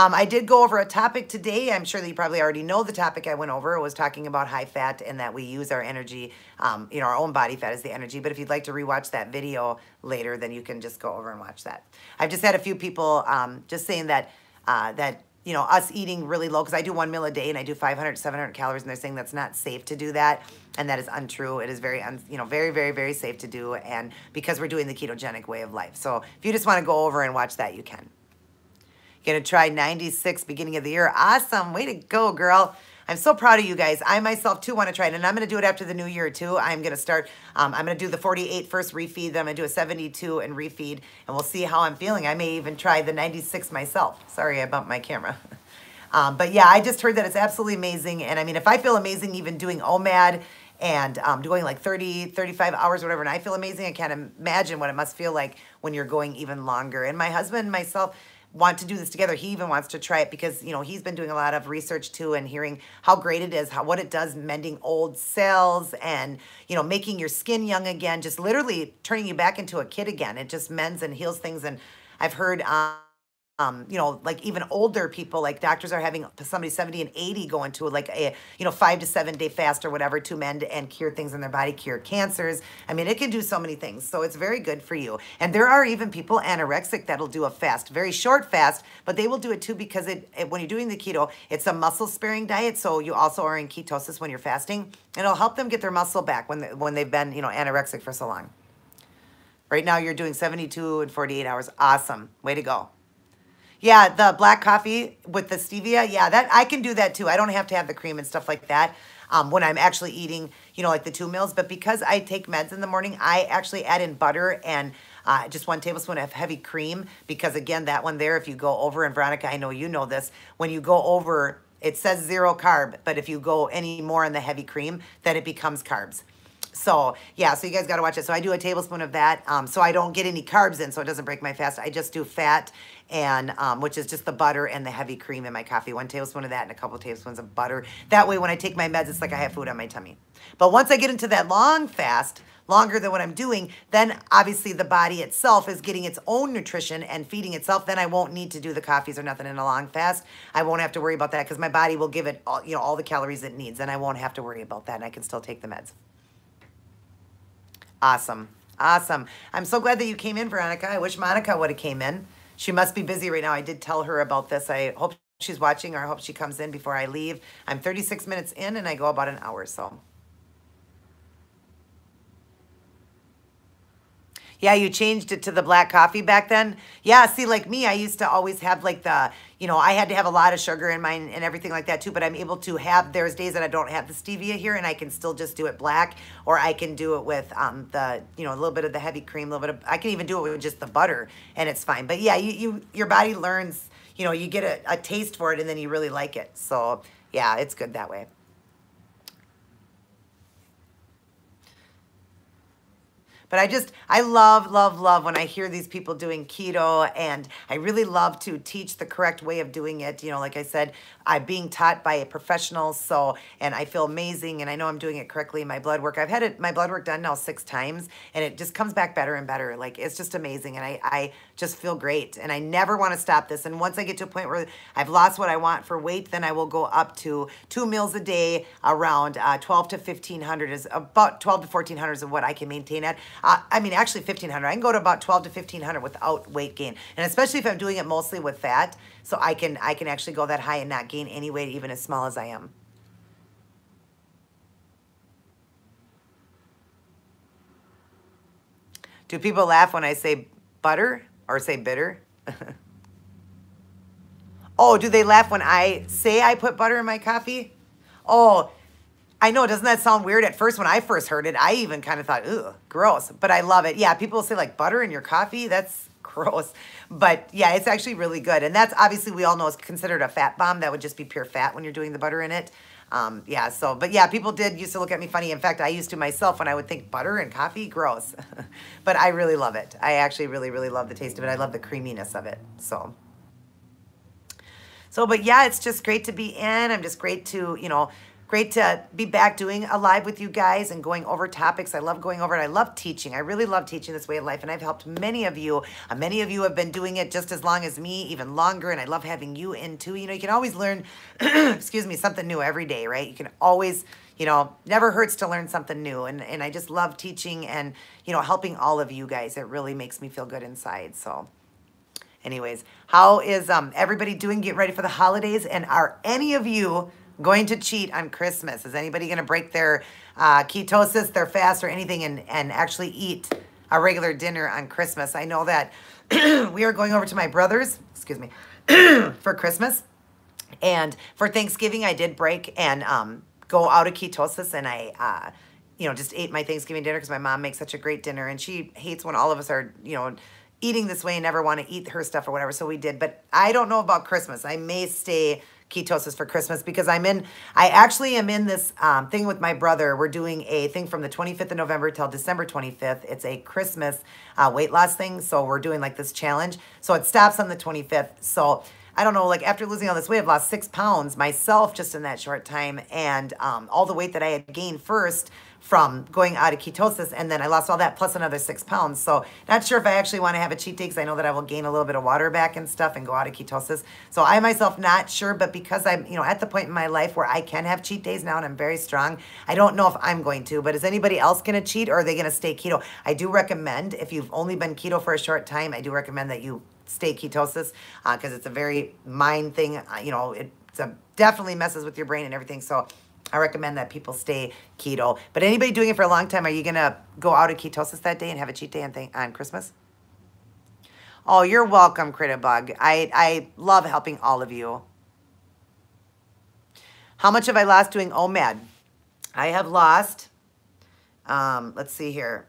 I did go over a topic today. I'm sure that you probably already know the topic I went over. It was talking about high fat and that we use our energy, our own body fat as the energy. But if you'd like to rewatch that video later, then you can just go over and watch that. I've just had a few people just saying that, us eating really low, because I do 1 meal a day and I do 500, 700 calories, and they're saying that's not safe to do that. And that is untrue. It is very, very, very, very safe to do. And because we're doing the ketogenic way of life. So if you just want to go over and watch that, you can. Going to try 96 beginning of the year. Awesome. Way to go, girl. I'm so proud of you guys. I myself, too, want to try it. And I'm going to do it after the new year, too. I'm going to start, I'm going to do the 48 first refeed. Then I'm going to do a 72 and refeed. And we'll see how I'm feeling. I may even try the 96 myself. Sorry, I bumped my camera. But yeah, I just heard that it's absolutely amazing. And I mean, if I feel amazing even doing OMAD and doing like 30, 35 hours, whatever, and I feel amazing, I can't imagine what it must feel like when you're going even longer. And my husband and myself want to do this together. He even wants to try it because, he's been doing a lot of research too and hearing how great it is, what it does mending old cells and, making your skin young again, just literally turning you back into a kid again. It just mends and heals things. And I've heard, like even older people, like doctors are having somebody 70 and 80 go into like a, 5 to 7 day fast or whatever to mend and cure things in their body, cure cancers. I mean, it can do so many things. So it's very good for you. And there are even people anorexic that'll do a fast, very short fast, but they will do it too because when you're doing the keto, it's a muscle sparing diet. So you also are in ketosis when you're fasting, and it'll help them get their muscle back when they've been, anorexic for so long. Right now you're doing 72 and 48 hours. Awesome. Way to go. Yeah, the black coffee with the stevia, yeah, that I can do that too. I don't have to have the cream and stuff like that when I'm actually eating, like the 2 meals. But because I take meds in the morning, I actually add in butter and just 1 tablespoon of heavy cream because, again, that one there, if you go over, and Veronica, I know you know this, when you go over, it says 0 carb, but if you go any more in the heavy cream, then it becomes carbs. So, yeah, so you guys got to watch it. So I do a tablespoon of that so I don't get any carbs in, so it doesn't break my fast. I just do fat, and which is just the butter and the heavy cream in my coffee. 1 tablespoon of that and a couple of tablespoons of butter. That way, when I take my meds, it's like I have food on my tummy. But once I get into that long fast, longer than what I'm doing, then obviously the body itself is getting its own nutrition and feeding itself. Then I won't need to do the coffees or nothing in a long fast. I won't have to worry about that because my body will give it all, all the calories it needs, and I won't have to worry about that, and I can still take the meds. Awesome. Awesome. I'm so glad that you came in, Veronica. I wish Monica would have came in. She must be busy right now. I did tell her about this. I hope she's watching, or I hope she comes in before I leave. I'm 36 minutes in, and I go about an hour, so. Yeah, you changed it to the black coffee back then? Yeah, see, like me, I used to always have like the, I had to have a lot of sugar in mine and everything like that too, but I'm able to have, there's days that I don't have the stevia here and I can still just do it black, or I can do it with a little bit of the heavy cream, I can even do it with just the butter and it's fine. But yeah, your body learns, you get a taste for it and then you really like it. So yeah, it's good that way. But I love, love, love when I hear these people doing keto, and I really love to teach the correct way of doing it. Like I said, I'm being taught by a professional, and I feel amazing, and I know I'm doing it correctly in my blood work. I've had my blood work done now 6 times, and it just comes back better and better. Like, it's just amazing, and I just feel great, and I never want to stop this. And once I get to a point where I've lost what I want for weight, then I will go up to 2 meals a day, around 12 to 1,500 is about 12 to 1,400 is what I can maintain at. Actually 1,500. I can go to about 12 to 1,500 without weight gain. And especially if I'm doing it mostly with fat, so I can actually go that high and not gain any weight, even as small as I am. Do people laugh when I say butter or say bitter? Oh, do they laugh when I say I put butter in my coffee? Oh, I know, doesn't that sound weird? At first, when I first heard it, I even kind of thought, ugh, gross. But I love it. Yeah, people say like butter in your coffee. That's gross. But yeah, it's actually really good. And that's obviously, we all know, is considered a fat bomb. That would just be pure fat when you're doing the butter in it. But yeah, people used to look at me funny. In fact, I used to myself when I would think butter and coffee, gross. But I really love it. I actually really, really love the taste of it. I love the creaminess of it. But yeah, it's just great to be in. I'm just great to, Great to be back doing a live with you guys and going over topics. I love going over it. I love teaching. I really love teaching this way of life, and I've helped many of you. Many of you have been doing it just as long as me, even longer, and I love having you in too. You know, you can always learn, excuse me, something new every day, right? You can always, you know, never hurts to learn something new, and I just love teaching and, you know, helping all of you guys. It really makes me feel good inside, so... Anyways, how is everybody doing? Get ready for the holidays. And are any of you going to cheat on Christmas? Is anybody going to break their ketosis, their fast, or anything and actually eat a regular dinner on Christmas? I know that we are going over to my brother's, excuse me, for Christmas. And for Thanksgiving, I did break and go out of ketosis, and I, you know, just ate my Thanksgiving dinner because my mom makes such a great dinner, and she hates when all of us are, you know, eating this way and never want to eat her stuff or whatever. So we did, but I don't know about Christmas. I may stay ketosis for Christmas because I actually am in this thing with my brother. We're doing a thing from the 25th of November till December 25th. It's a Christmas weight loss thing. So we're doing like this challenge. So it stops on the 25th. So I don't know, like after losing all this weight, I've lost 6 pounds myself just in that short time. And all the weight that I had gained first from going out of ketosis, and then I lost all that plus another 6 pounds. So not sure if I actually want to have a cheat day because I know that I will gain a little bit of water back and stuff and go out of ketosis. So I myself not sure, but because I'm, you know, at the point in my life where I can have cheat days now and I'm very strong, I don't know if I'm going to, but is anybody else going to cheat, or are they going to stay keto? I do recommend, if you've only been keto for a short time, I do recommend that you stay ketosis because it's a very mind thing. You know, definitely messes with your brain and everything. So I recommend that people stay keto. But anybody doing it for a long time, are you going to go out of ketosis that day and have a cheat day on Christmas? Oh, you're welcome, Critibug. I love helping all of you. How much have I lost doing OMAD? I have lost, let's see here.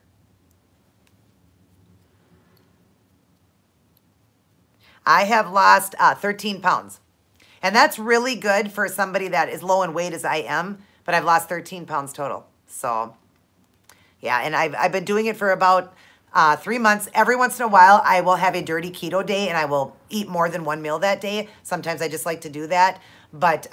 I have lost 13 pounds. And that's really good for somebody that is low in weight as I am, but I've lost 13 pounds total. So, yeah, and I've been doing it for about 3 months. Every once in a while, I will have a dirty keto day, and I will eat more than one meal that day. Sometimes I just like to do that. But,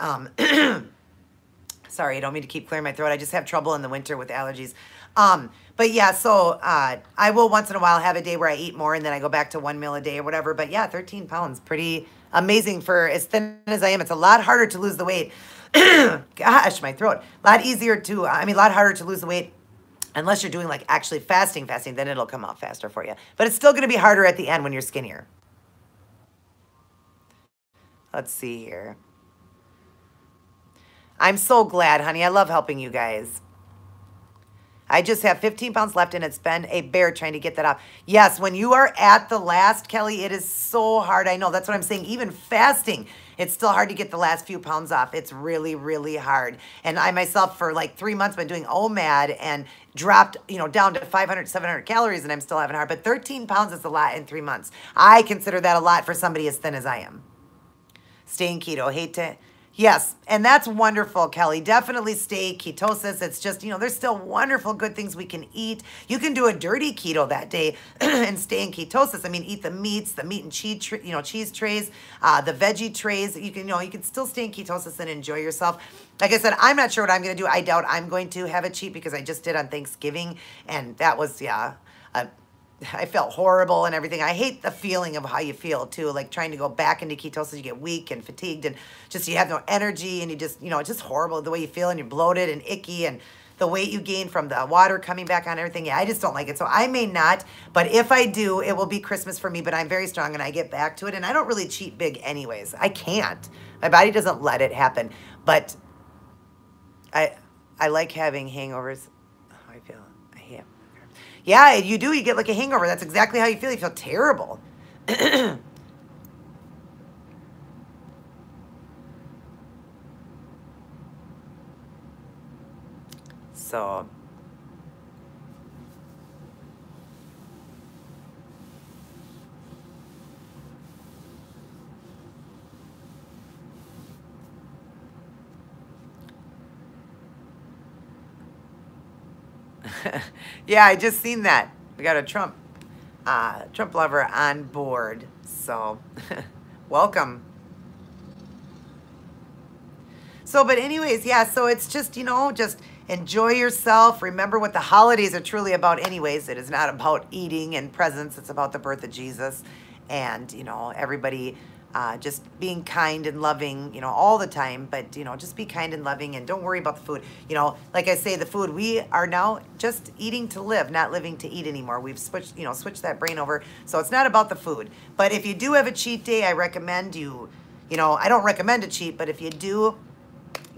sorry, I don't mean to keep clearing my throat. I just have trouble in the winter with allergies. But yeah, so I will once in a while have a day where I eat more and then I go back to 1 meal a day or whatever. But yeah, 13 pounds, pretty amazing for as thin as I am. It's a lot harder to lose the weight. Gosh, my throat. A lot easier to, a lot harder to lose the weight unless you're doing like actually fasting, then it'll come out faster for you. But it's still going to be harder at the end when you're skinnier. Let's see here. I'm so glad, honey. I love helping you guys. I just have 15 pounds left, and it's been a bear trying to get that off. Yes, when you are at the last, Kelly, it is so hard. I know. That's what I'm saying. Even fasting, it's still hard to get the last few pounds off. It's really, really hard. And I myself, for like 3 months, been doing OMAD and dropped, you know, down to 500, 700 calories, and I'm still having hard. But 13 pounds is a lot in 3 months. I consider that a lot for somebody as thin as I am. Staying keto. Hate to... Yes, and that's wonderful, Kelly. Definitely stay ketosis. It's just, you know, there's still wonderful good things we can eat. You can do a dirty keto that day and stay in ketosis. I mean, eat the meats, the meat and cheese, cheese trays, the veggie trays. You can, you can still stay in ketosis and enjoy yourself. Like I said, I'm not sure what I'm going to do. I doubt I'm going to have a cheat because I just did on Thanksgiving, and that was, yeah, I felt horrible and everything. I hate the feeling of how you feel too, like trying to go back into ketosis. You get weak and fatigued and just you have no energy, and you just, it's just horrible the way you feel, and you're bloated and icky, and the weight you gain from the water coming back on everything. Yeah, I just don't like it. So I may not, but if I do, it will be Christmas for me, but I'm very strong and I get back to it, and I don't really cheat big anyways. I can't. My body doesn't let it happen, but I like having hangovers. How I feel. Yeah, you do. You get like a hangover. That's exactly how you feel. You feel terrible. So. Yeah, I just seen that. We got a Trump lover on board. So, welcome. So, but anyways, yeah, so it's just, just enjoy yourself. Remember what the holidays are truly about anyways. It is not about eating and presents. It's about the birth of Jesus. And, everybody just being kind and loving, all the time. But, just be kind and loving and don't worry about the food. Like I say, the food, we are now just eating to live, not living to eat anymore. We've switched, switched that brain over. So it's not about the food. But if you do have a cheat day, I recommend you, I don't recommend a cheat, but if you do,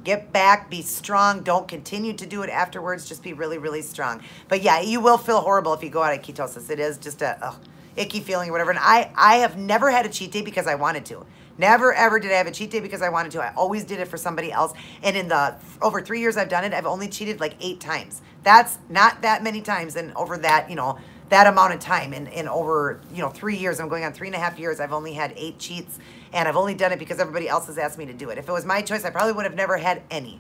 get back, be strong. Don't continue to do it afterwards. Just be really, really strong. But yeah, you will feel horrible if you go out of ketosis. It is just a icky feeling or whatever. And I have never had a cheat day because I wanted to. Never, ever did I have a cheat day because I wanted to. I always did it for somebody else. And in the over 3 years I've done it, I've only cheated like 8 times. That's not that many times. And over that, that amount of time in over, 3 years, I'm going on 3.5 years, I've only had 8 cheats. And I've only done it because everybody else has asked me to do it. If it was my choice, I probably would have never had any.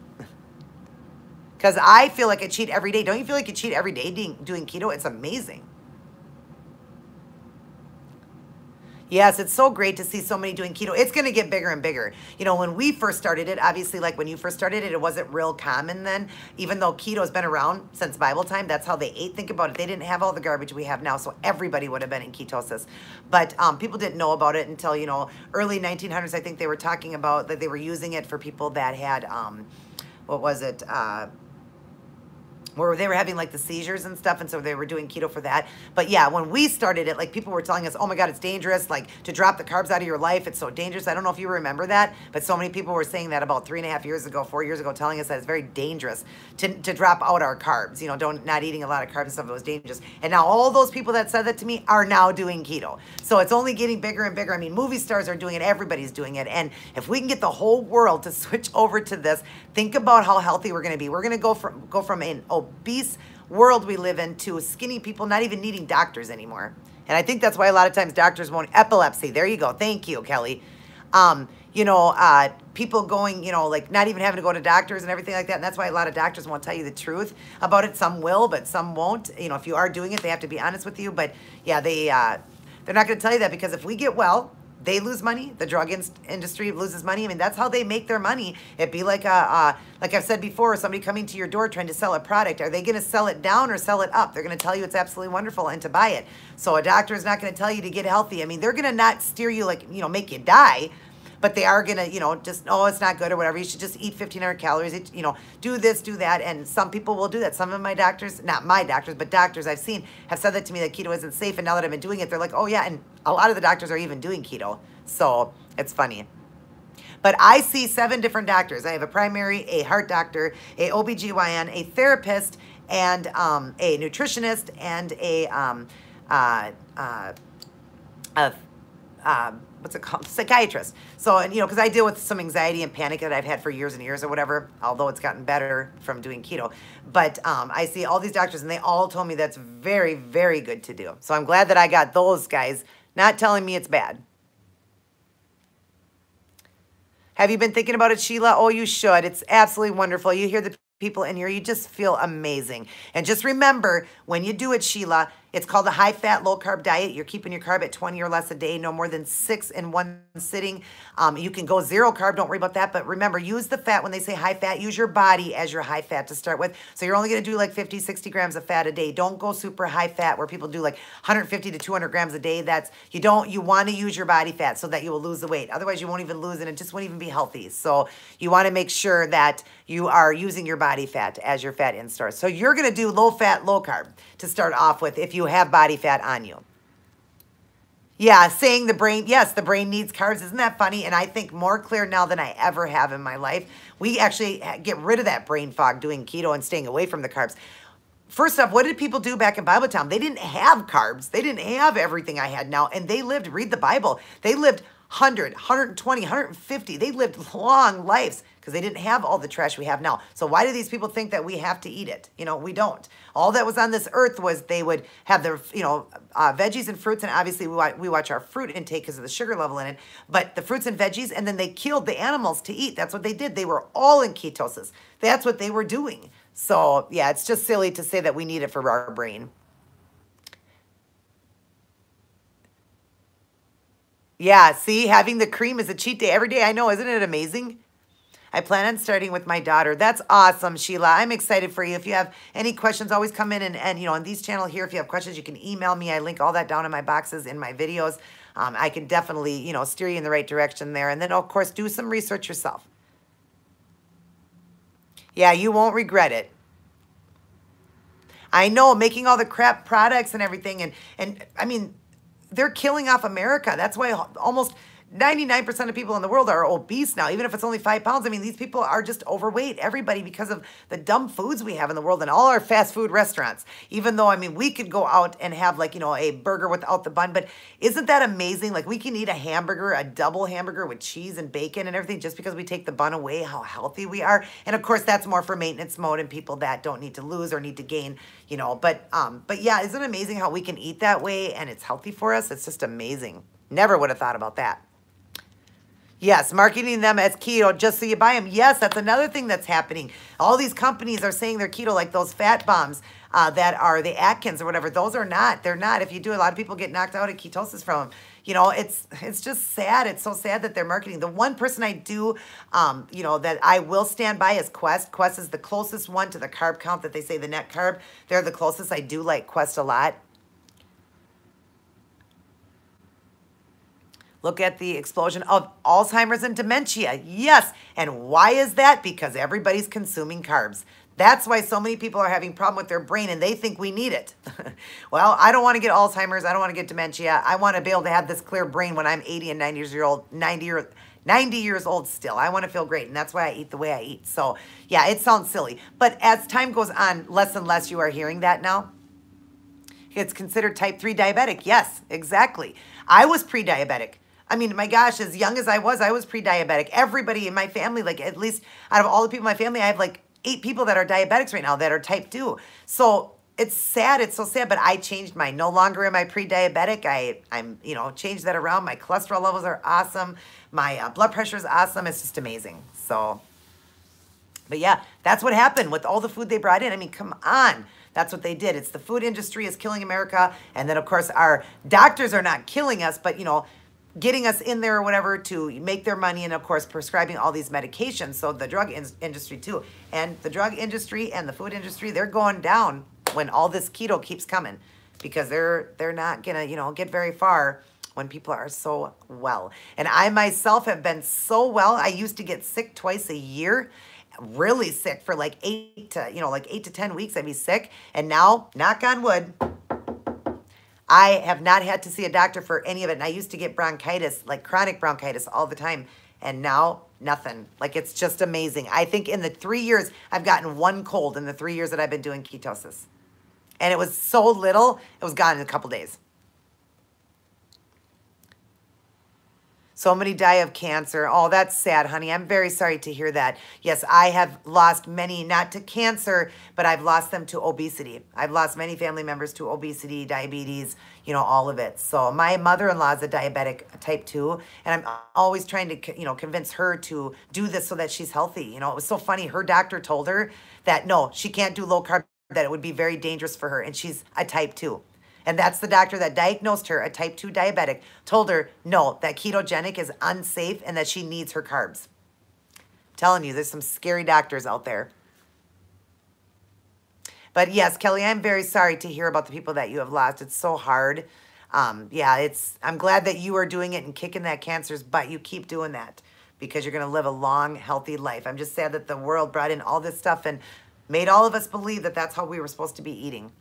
Because I feel like I cheat every day. Don't you feel like you cheat every day doing keto? It's amazing. Yes, it's so great to see so many doing keto. It's going to get bigger and bigger. When we first started it, obviously, like when you first started it, it wasn't real common then. Even though keto has been around since Bible time, that's how they ate. Think about it. They didn't have all the garbage we have now, so everybody would have been in ketosis. But people didn't know about it until, early 1900s. I think they were talking about that they were using it for people that had, what was it? Where they were having like the seizures and stuff, and so they were doing keto for that. But yeah, when we started it, like people were telling us, oh my God, it's dangerous, like to drop the carbs out of your life, it's so dangerous. I don't know if you remember that, but so many people were saying that about 3.5 years ago, 4 years ago, telling us that it's very dangerous to drop out our carbs, not eating a lot of carbs and stuff, it was dangerous. And now all those people that said that to me are now doing keto. So it's only getting bigger and bigger. I mean, movie stars are doing it, everybody's doing it. And if we can get the whole world to switch over to this, think about how healthy we're going to be. We're going to go from an obese world we live in to skinny people not even needing doctors anymore. And I think that's why a lot of times doctors won't. Epilepsy, there you go. Thank you, Kelly. People going, like not even having to go to doctors and everything like that. And that's why a lot of doctors won't tell you the truth about it. Some will, but some won't. If you are doing it, they have to be honest with you. But yeah, they're not going to tell you that, because if we get well, they lose money. The drug industry loses money. I mean, that's how they make their money. It'd be like like I've said before, somebody coming to your door trying to sell a product. Are they going to sell it down or sell it up? They're going to tell you it's absolutely wonderful and to buy it. So a doctor is not going to tell you to get healthy. I mean, they're going to not steer you like, make you die, but they are going to, just, oh, it's not good or whatever. You should just eat 1,500 calories, do this, do that. And some people will do that. Some of my doctors, not my doctors, but doctors I've seen have said that to me, that keto isn't safe. And now that I've been doing it, they're like, oh yeah. And a lot of the doctors are even doing keto. So it's funny. But I see 7 different doctors. I have a primary, a heart doctor, a OBGYN, a therapist, and a nutritionist, and what's it called? Psychiatrist. So, and because I deal with some anxiety and panic that I've had for years and years or whatever, although it's gotten better from doing keto. But I see all these doctors, and they all told me that's very, very good to do. So I'm glad that I got those guys not telling me it's bad. Have you been thinking about it, Sheila? Oh, you should. It's absolutely wonderful. You hear the people in here, you just feel amazing. And just remember, when you do it, Sheila, it's called a high-fat, low-carb diet. You're keeping your carb at 20 or less a day, no more than 6 in one sitting. You can go 0 carb, don't worry about that. But remember, use the fat. When they say high-fat, use your body as your high-fat to start with. So you're only going to do like 50, 60 grams of fat a day. Don't go super high-fat where people do like 150 to 200 grams a day. You want to use your body fat so that you will lose the weight. Otherwise, you won't even lose, and it just won't even be healthy. So you want to make sure that you are using your body fat as your fat in store. So you're going to do low-fat, low-carb to start off with if you have body fat on you. Yeah, saying the brain, yes, the brain needs carbs. Isn't that funny? And I think more clear now than I ever have in my life. We actually get rid of that brain fog doing keto and staying away from the carbs. First off, what did people do back in Bible time? They didn't have carbs. They didn't have everything I had now. And they lived, read the Bible, they lived 100, 120, 150. They lived long lives because they didn't have all the trash we have now. So why do these people think that we have to eat it? We don't. All that was on this earth was they would have their, veggies and fruits. And obviously we watch our fruit intake because of the sugar level in it. But the fruits and veggies, and then they killed the animals to eat. That's what they did. They were all in ketosis. That's what they were doing. So yeah, it's just silly to say that we need it for our brain. Yeah, see, having the cream is a cheat day every day. I know, isn't it amazing? I plan on starting with my daughter. That's awesome, Sheila. I'm excited for you. If you have any questions, always come in and on these channel here, if you have questions, you can email me. I link all that down in my boxes in my videos. I can definitely, steer you in the right direction there. And then, of course, do some research yourself. Yeah, you won't regret it. I know, making all the crap products and everything. And I mean, they're killing off America. That's why almost 99% of people in the world are obese now, even if it's only 5 pounds. I mean, these people are just overweight, everybody, because of the dumb foods we have in the world and all our fast food restaurants. Even though, I mean, we could go out and have like, a burger without the bun, but isn't that amazing? Like we can eat a hamburger, a double hamburger with cheese and bacon and everything just because we take the bun away, how healthy we are. And of course, that's more for maintenance mode and people that don't need to lose or need to gain, but yeah, isn't it amazing how we can eat that way and it's healthy for us? It's just amazing. Never would have thought about that. Yes, marketing them as keto just so you buy them. Yes, that's another thing that's happening. All these companies are saying they're keto, like those fat bombs that are the Atkins or whatever. Those are not. They're not. If you do, a lot of people get knocked out of ketosis from them. It's just sad. It's so sad that they're marketing. The one person I do, that I will stand by is Quest. Quest is the closest one to the carb count that they say, the net carb. They're the closest. I do like Quest a lot. Look at the explosion of Alzheimer's and dementia. Yes. And why is that? Because everybody's consuming carbs. That's why so many people are having a problem with their brain and they think we need it. Well, I don't want to get Alzheimer's. I don't want to get dementia. I want to be able to have this clear brain when I'm 80 and 90 years old still. I want to feel great. And that's why I eat the way I eat. So yeah, it sounds silly. But as time goes on, less and less you are hearing that now. It's considered type 3 diabetic. Yes, exactly. I was pre-diabetic. I mean, my gosh, as young as I was pre-diabetic. Everybody in my family, like at least out of all the people in my family, I have like 8 people that are diabetics right now that are type 2. So it's sad. It's so sad, but I changed mine. No longer am I pre-diabetic. I'm changed that around. My cholesterol levels are awesome. My blood pressure is awesome. It's just amazing. So, but yeah, that's what happened with all the food they brought in. I mean, come on. That's what they did. It's the food industry is killing America. And then, of course, our doctors are not killing us, but, getting us in there or whatever to make their money, and of course prescribing all these medications. So the drug industry too, and the drug industry and the food industry, they're going down when all this keto keeps coming, because they're not gonna get very far when people are so well. And I myself have been so well. I used to get sick twice a year, really sick for like 8 to 10 weeks. I'd be sick, and now, knock on wood, I have not had to see a doctor for any of it. And I used to get bronchitis, like chronic bronchitis all the time. And now, nothing. Like, it's just amazing. I think in the 3 years, I've gotten 1 cold in the 3 years that I've been doing ketosis. And it was so little, it was gone in a couple days. So many die of cancer. Oh, that's sad, honey. I'm very sorry to hear that. Yes, I have lost many, not to cancer, but I've lost them to obesity. I've lost many family members to obesity, diabetes, all of it. So my mother-in-law is a diabetic type 2, and I'm always trying to, convince her to do this so that she's healthy. It was so funny. Her doctor told her that, no, she can't do low carb, that it would be very dangerous for her, and she's a type 2. And that's the doctor that diagnosed her, a type 2 diabetic, told her, no, that ketogenic is unsafe and that she needs her carbs. I'm telling you, there's some scary doctors out there. But yes, Kelly, I'm very sorry to hear about the people that you have lost. It's so hard. Yeah, I'm glad that you are doing it and kicking that cancer's butt. You keep doing that because you're going to live a long, healthy life. I'm just sad that the world brought in all this stuff and made all of us believe that that's how we were supposed to be eating.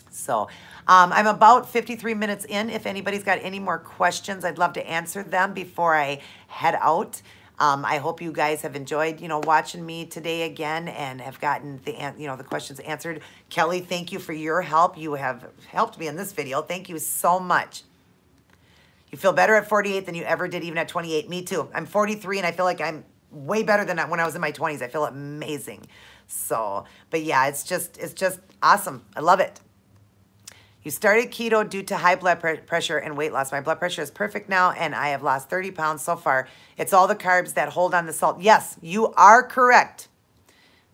So I'm about 53 minutes in. If anybody's got any more questions, I'd love to answer them before I head out. I hope you guys have enjoyed, watching me today again and have gotten the questions answered. Kelly, thank you for your help. You have helped me in this video. Thank you so much. You feel better at 48 than you ever did even at 28. Me too. I'm 43 and I feel like I'm way better than when I was in my 20s. I feel amazing. So, but yeah, it's just awesome. I love it. You started keto due to high blood pressure and weight loss. My blood pressure is perfect now, and I have lost 30 pounds so far. It's all the carbs that hold on the salt. Yes, you are correct.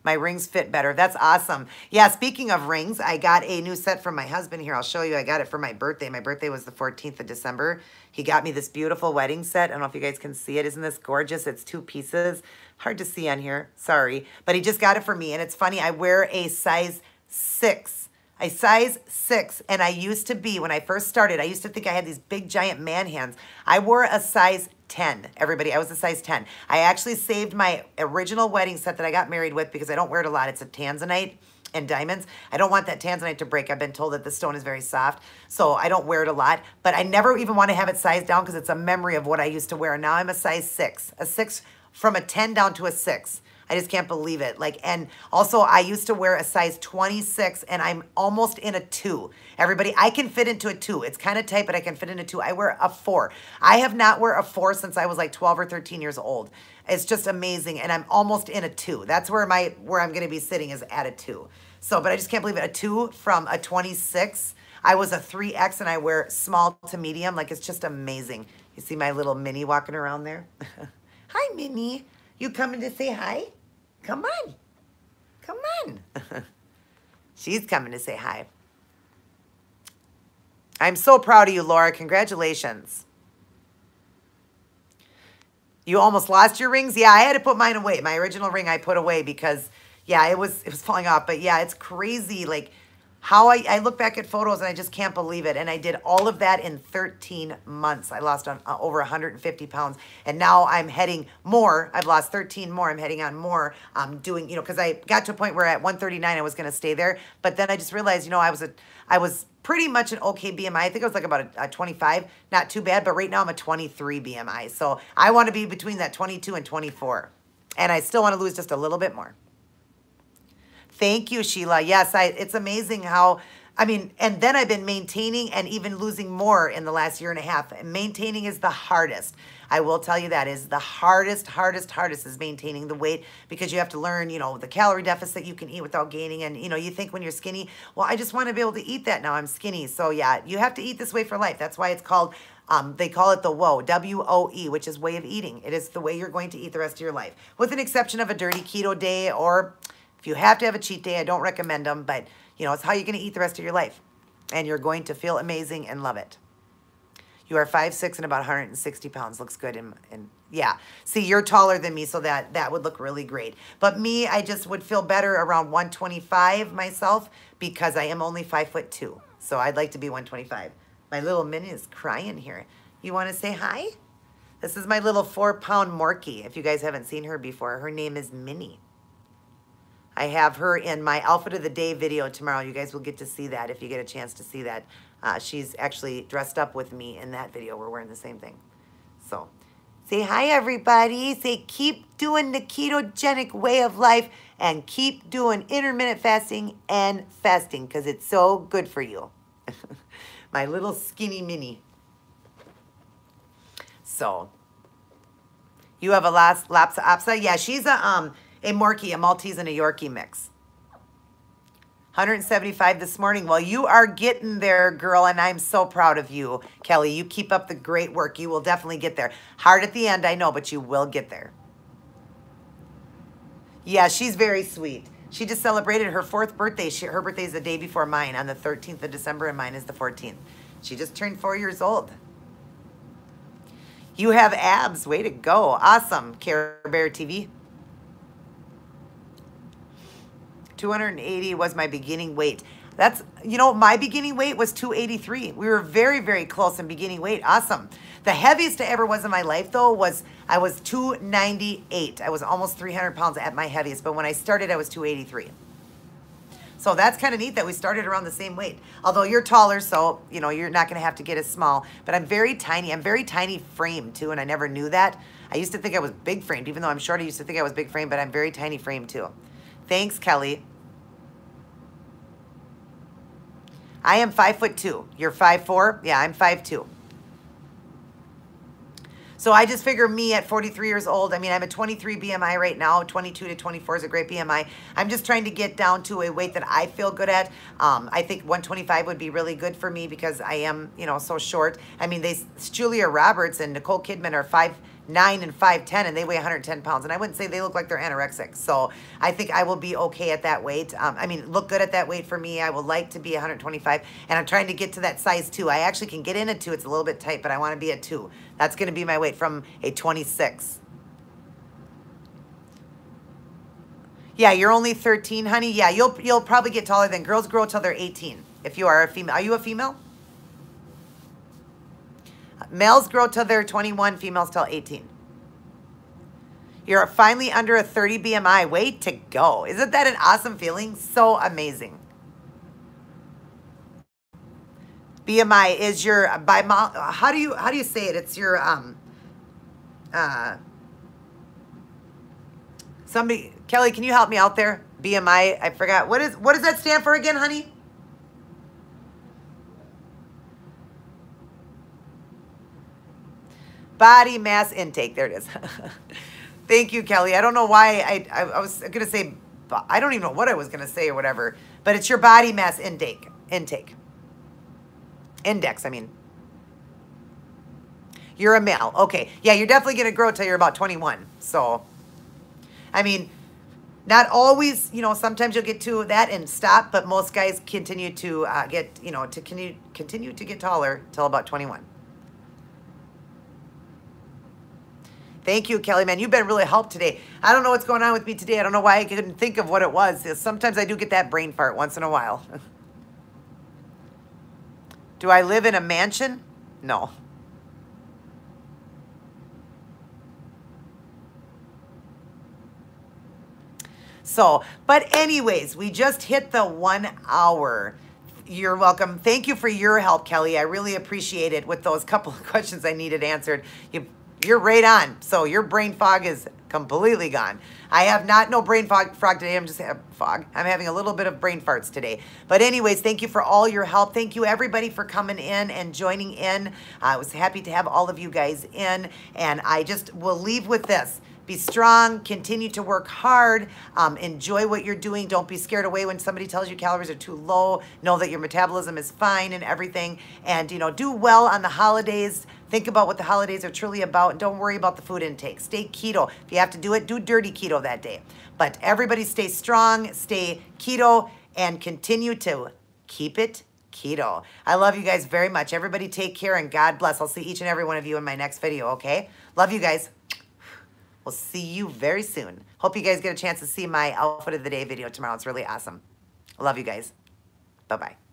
My rings fit better. That's awesome. Yeah, speaking of rings, I got a new set from my husband here. I'll show you. I got it for my birthday. My birthday was the 14th of December. He got me this beautiful wedding set. I don't know if you guys can see it. Isn't this gorgeous? It's 2 pieces. Hard to see on here. Sorry. But he just got it for me. And it's funny. I wear a size 6. A size 6. And I used to be, when I first started, I used to think I had these big, giant man hands. I wore a size 10. Everybody, I was a size 10. I actually saved my original wedding set that I got married with because I don't wear it a lot. It's a tanzanite and diamonds. I don't want that tanzanite to break. I've been told that the stone is very soft, so I don't wear it a lot. But I never even want to have it sized down because it's a memory of what I used to wear. Now I'm a size 6. A 6 from a 10 down to a 6. I just can't believe it. Like, and also I used to wear a size 26 and I'm almost in a 2. Everybody, I can fit into a 2. It's kind of tight, but I can fit in a 2. I wear a 4. I have not wear a 4 since I was like 12 or 13 years old. It's just amazing. And I'm almost in a 2. That's where I'm going to be sitting is at a 2. So, but I just can't believe it. A 2 from a 26. I was a 3X and I wear small to medium. Like, it's just amazing. You see my little Minnie walking around there? Hi, Minnie. You coming to say hi? Come on. Come on. She's coming to say hi. I'm so proud of you, Laura. Congratulations. You almost lost your rings? Yeah, I had to put mine away. My original ring I put away because, yeah, it was falling off. But, yeah, it's crazy. Like, how I look back at photos and I just can't believe it. And I did all of that in 13 months. I lost over 150 pounds. And now I'm heading more. I've lost 13 more. I'm heading on more. I'm doing, you know, because I got to a point where at 139 I was going to stay there. But then I just realized, you know, I was pretty much an okay BMI. I think I was like about a 25. Not too bad. But right now I'm a 23 BMI. So I want to be between that 22 and 24. And I still want to lose just a little bit more. Thank you, Sheila. Yes, it's amazing how, I mean, and then I've been maintaining and even losing more in the last year and a half. And maintaining is the hardest. I will tell you that is the hardest is maintaining the weight because you have to learn, you know, the calorie deficit you can eat without gaining. And, you know, you think when you're skinny, well, I just want to be able to eat that now. I'm skinny. So, yeah, you have to eat this way for life. That's why it's called, they call it the WOE, W-O-E, which is way of eating. It is the way you're going to eat the rest of your life, with an exception of a dirty keto day or if you have to have a cheat day, I don't recommend them, but, you know, it's how you're going to eat the rest of your life. And you're going to feel amazing and love it. You are 5'6" and about 160 pounds. Looks good. And yeah. See, you're taller than me, so that would look really great. But me, I just would feel better around 125 myself because I am only 5'2". So I'd like to be 125. My little Minnie is crying here. You want to say hi? This is my little 4-pound Morkie. If you guys haven't seen her before, her name is Minnie. I have her in my outfit of the day video tomorrow. You guys will get to see that if you get a chance to see that. She's actually dressed up with me in that video. We're wearing the same thing. So say hi, everybody. Say keep doing the ketogenic way of life and keep doing intermittent fasting and fasting because it's so good for you. My little skinny Minnie. So you have a Lhasa Apso? Yeah, she's a Morkie, a Maltese and a Yorkie mix. 175 this morning. Well, you are getting there, girl, and I'm so proud of you, Kelly. You keep up the great work. You will definitely get there. Hard at the end, I know, but you will get there. Yeah, she's very sweet. She just celebrated her 4th birthday. Her birthday is the day before mine on the 13th of December, and mine is the 14th. She just turned 4 years old. You have abs. Way to go. Awesome, Care Bear TV. 280 was my beginning weight. That's, you know, my beginning weight was 283. We were very, very close in beginning weight. Awesome. The heaviest I ever was in my life, though, was I was 298. I was almost 300 pounds at my heaviest, but when I started, I was 283. So that's kind of neat that we started around the same weight. Although you're taller, so, you know, you're not going to have to get as small. But I'm very tiny. I'm very tiny frame, too, and I never knew that. I used to think I was big framed. Even though I'm short, I used to think I was big framed, but I'm very tiny frame, too. Thanks, Kelly. I am 5'2". You're 5'4". Yeah, I'm 5'2". So I just figure me at 43 years old, I mean, I'm a 23 BMI right now. 22 to 24 is a great BMI. I'm just trying to get down to a weight that I feel good at. I think 125 would be really good for me because I am, you know, so short. I mean, Julia Roberts and Nicole Kidman are and 5'10", and they weigh 110 pounds. And I wouldn't say they look like they're anorexic. So I think I will be okay at that weight. I mean, look good at that weight for me. I would like to be 125, and I'm trying to get to that size 2. I actually can get in at 2. It's a little bit tight, but I want to be at 2. That's going to be my weight from a 26. Yeah, you're only 13, honey. Yeah, you'll probably get taller than girls grow till they're 18. If you are a female. Are you a female? Males grow till they're 21, females till 18. You're finally under a 30 BMI. Way to go. Isn't that an awesome feeling? So amazing. BMI is your how do you say it? It's your somebody, Kelly, can you help me out there? BMI, I forgot. What does that stand for again, honey? Body mass intake. There it is. Thank you, Kelly. I don't know why I was going to say, I don't even know what I was going to say or whatever, but it's your body mass intake. Index, I mean. You're a male. Okay. Yeah, you're definitely going to grow till you're about 21. So, I mean, not always, you know, sometimes you'll get to that and stop, but most guys continue to get, you know, to continue to get taller till about 21. Thank you, Kelly, man. You've been really helped today. I don't know what's going on with me today. I don't know why I couldn't think of what it was. Sometimes I do get that brain fart once in a while. Do I live in a mansion? No. So, but anyways, we just hit the 1 hour. You're welcome. Thank you for your help, Kelly. I really appreciate it with those couple of questions I needed answered. You're right on. So your brain fog is completely gone. I have no brain fog today. I'm just I'm having a little bit of brain farts today. But anyways, thank you for all your help. Thank you everybody for coming in and joining in. I was happy to have all of you guys in. And I just will leave with this. Be strong, continue to work hard, enjoy what you're doing. Don't be scared away when somebody tells you calories are too low. Know that your metabolism is fine and everything. And, you know, do well on the holidays. Think about what the holidays are truly about. Don't worry about the food intake. Stay keto. If you have to do it, do dirty keto that day. But everybody stay strong, stay keto, and continue to keep it keto. I love you guys very much. Everybody take care and God bless. I'll see each and every one of you in my next video, okay? Love you guys. We'll see you very soon. Hope you guys get a chance to see my outfit of the day video tomorrow. It's really awesome. I love you guys. Bye-bye.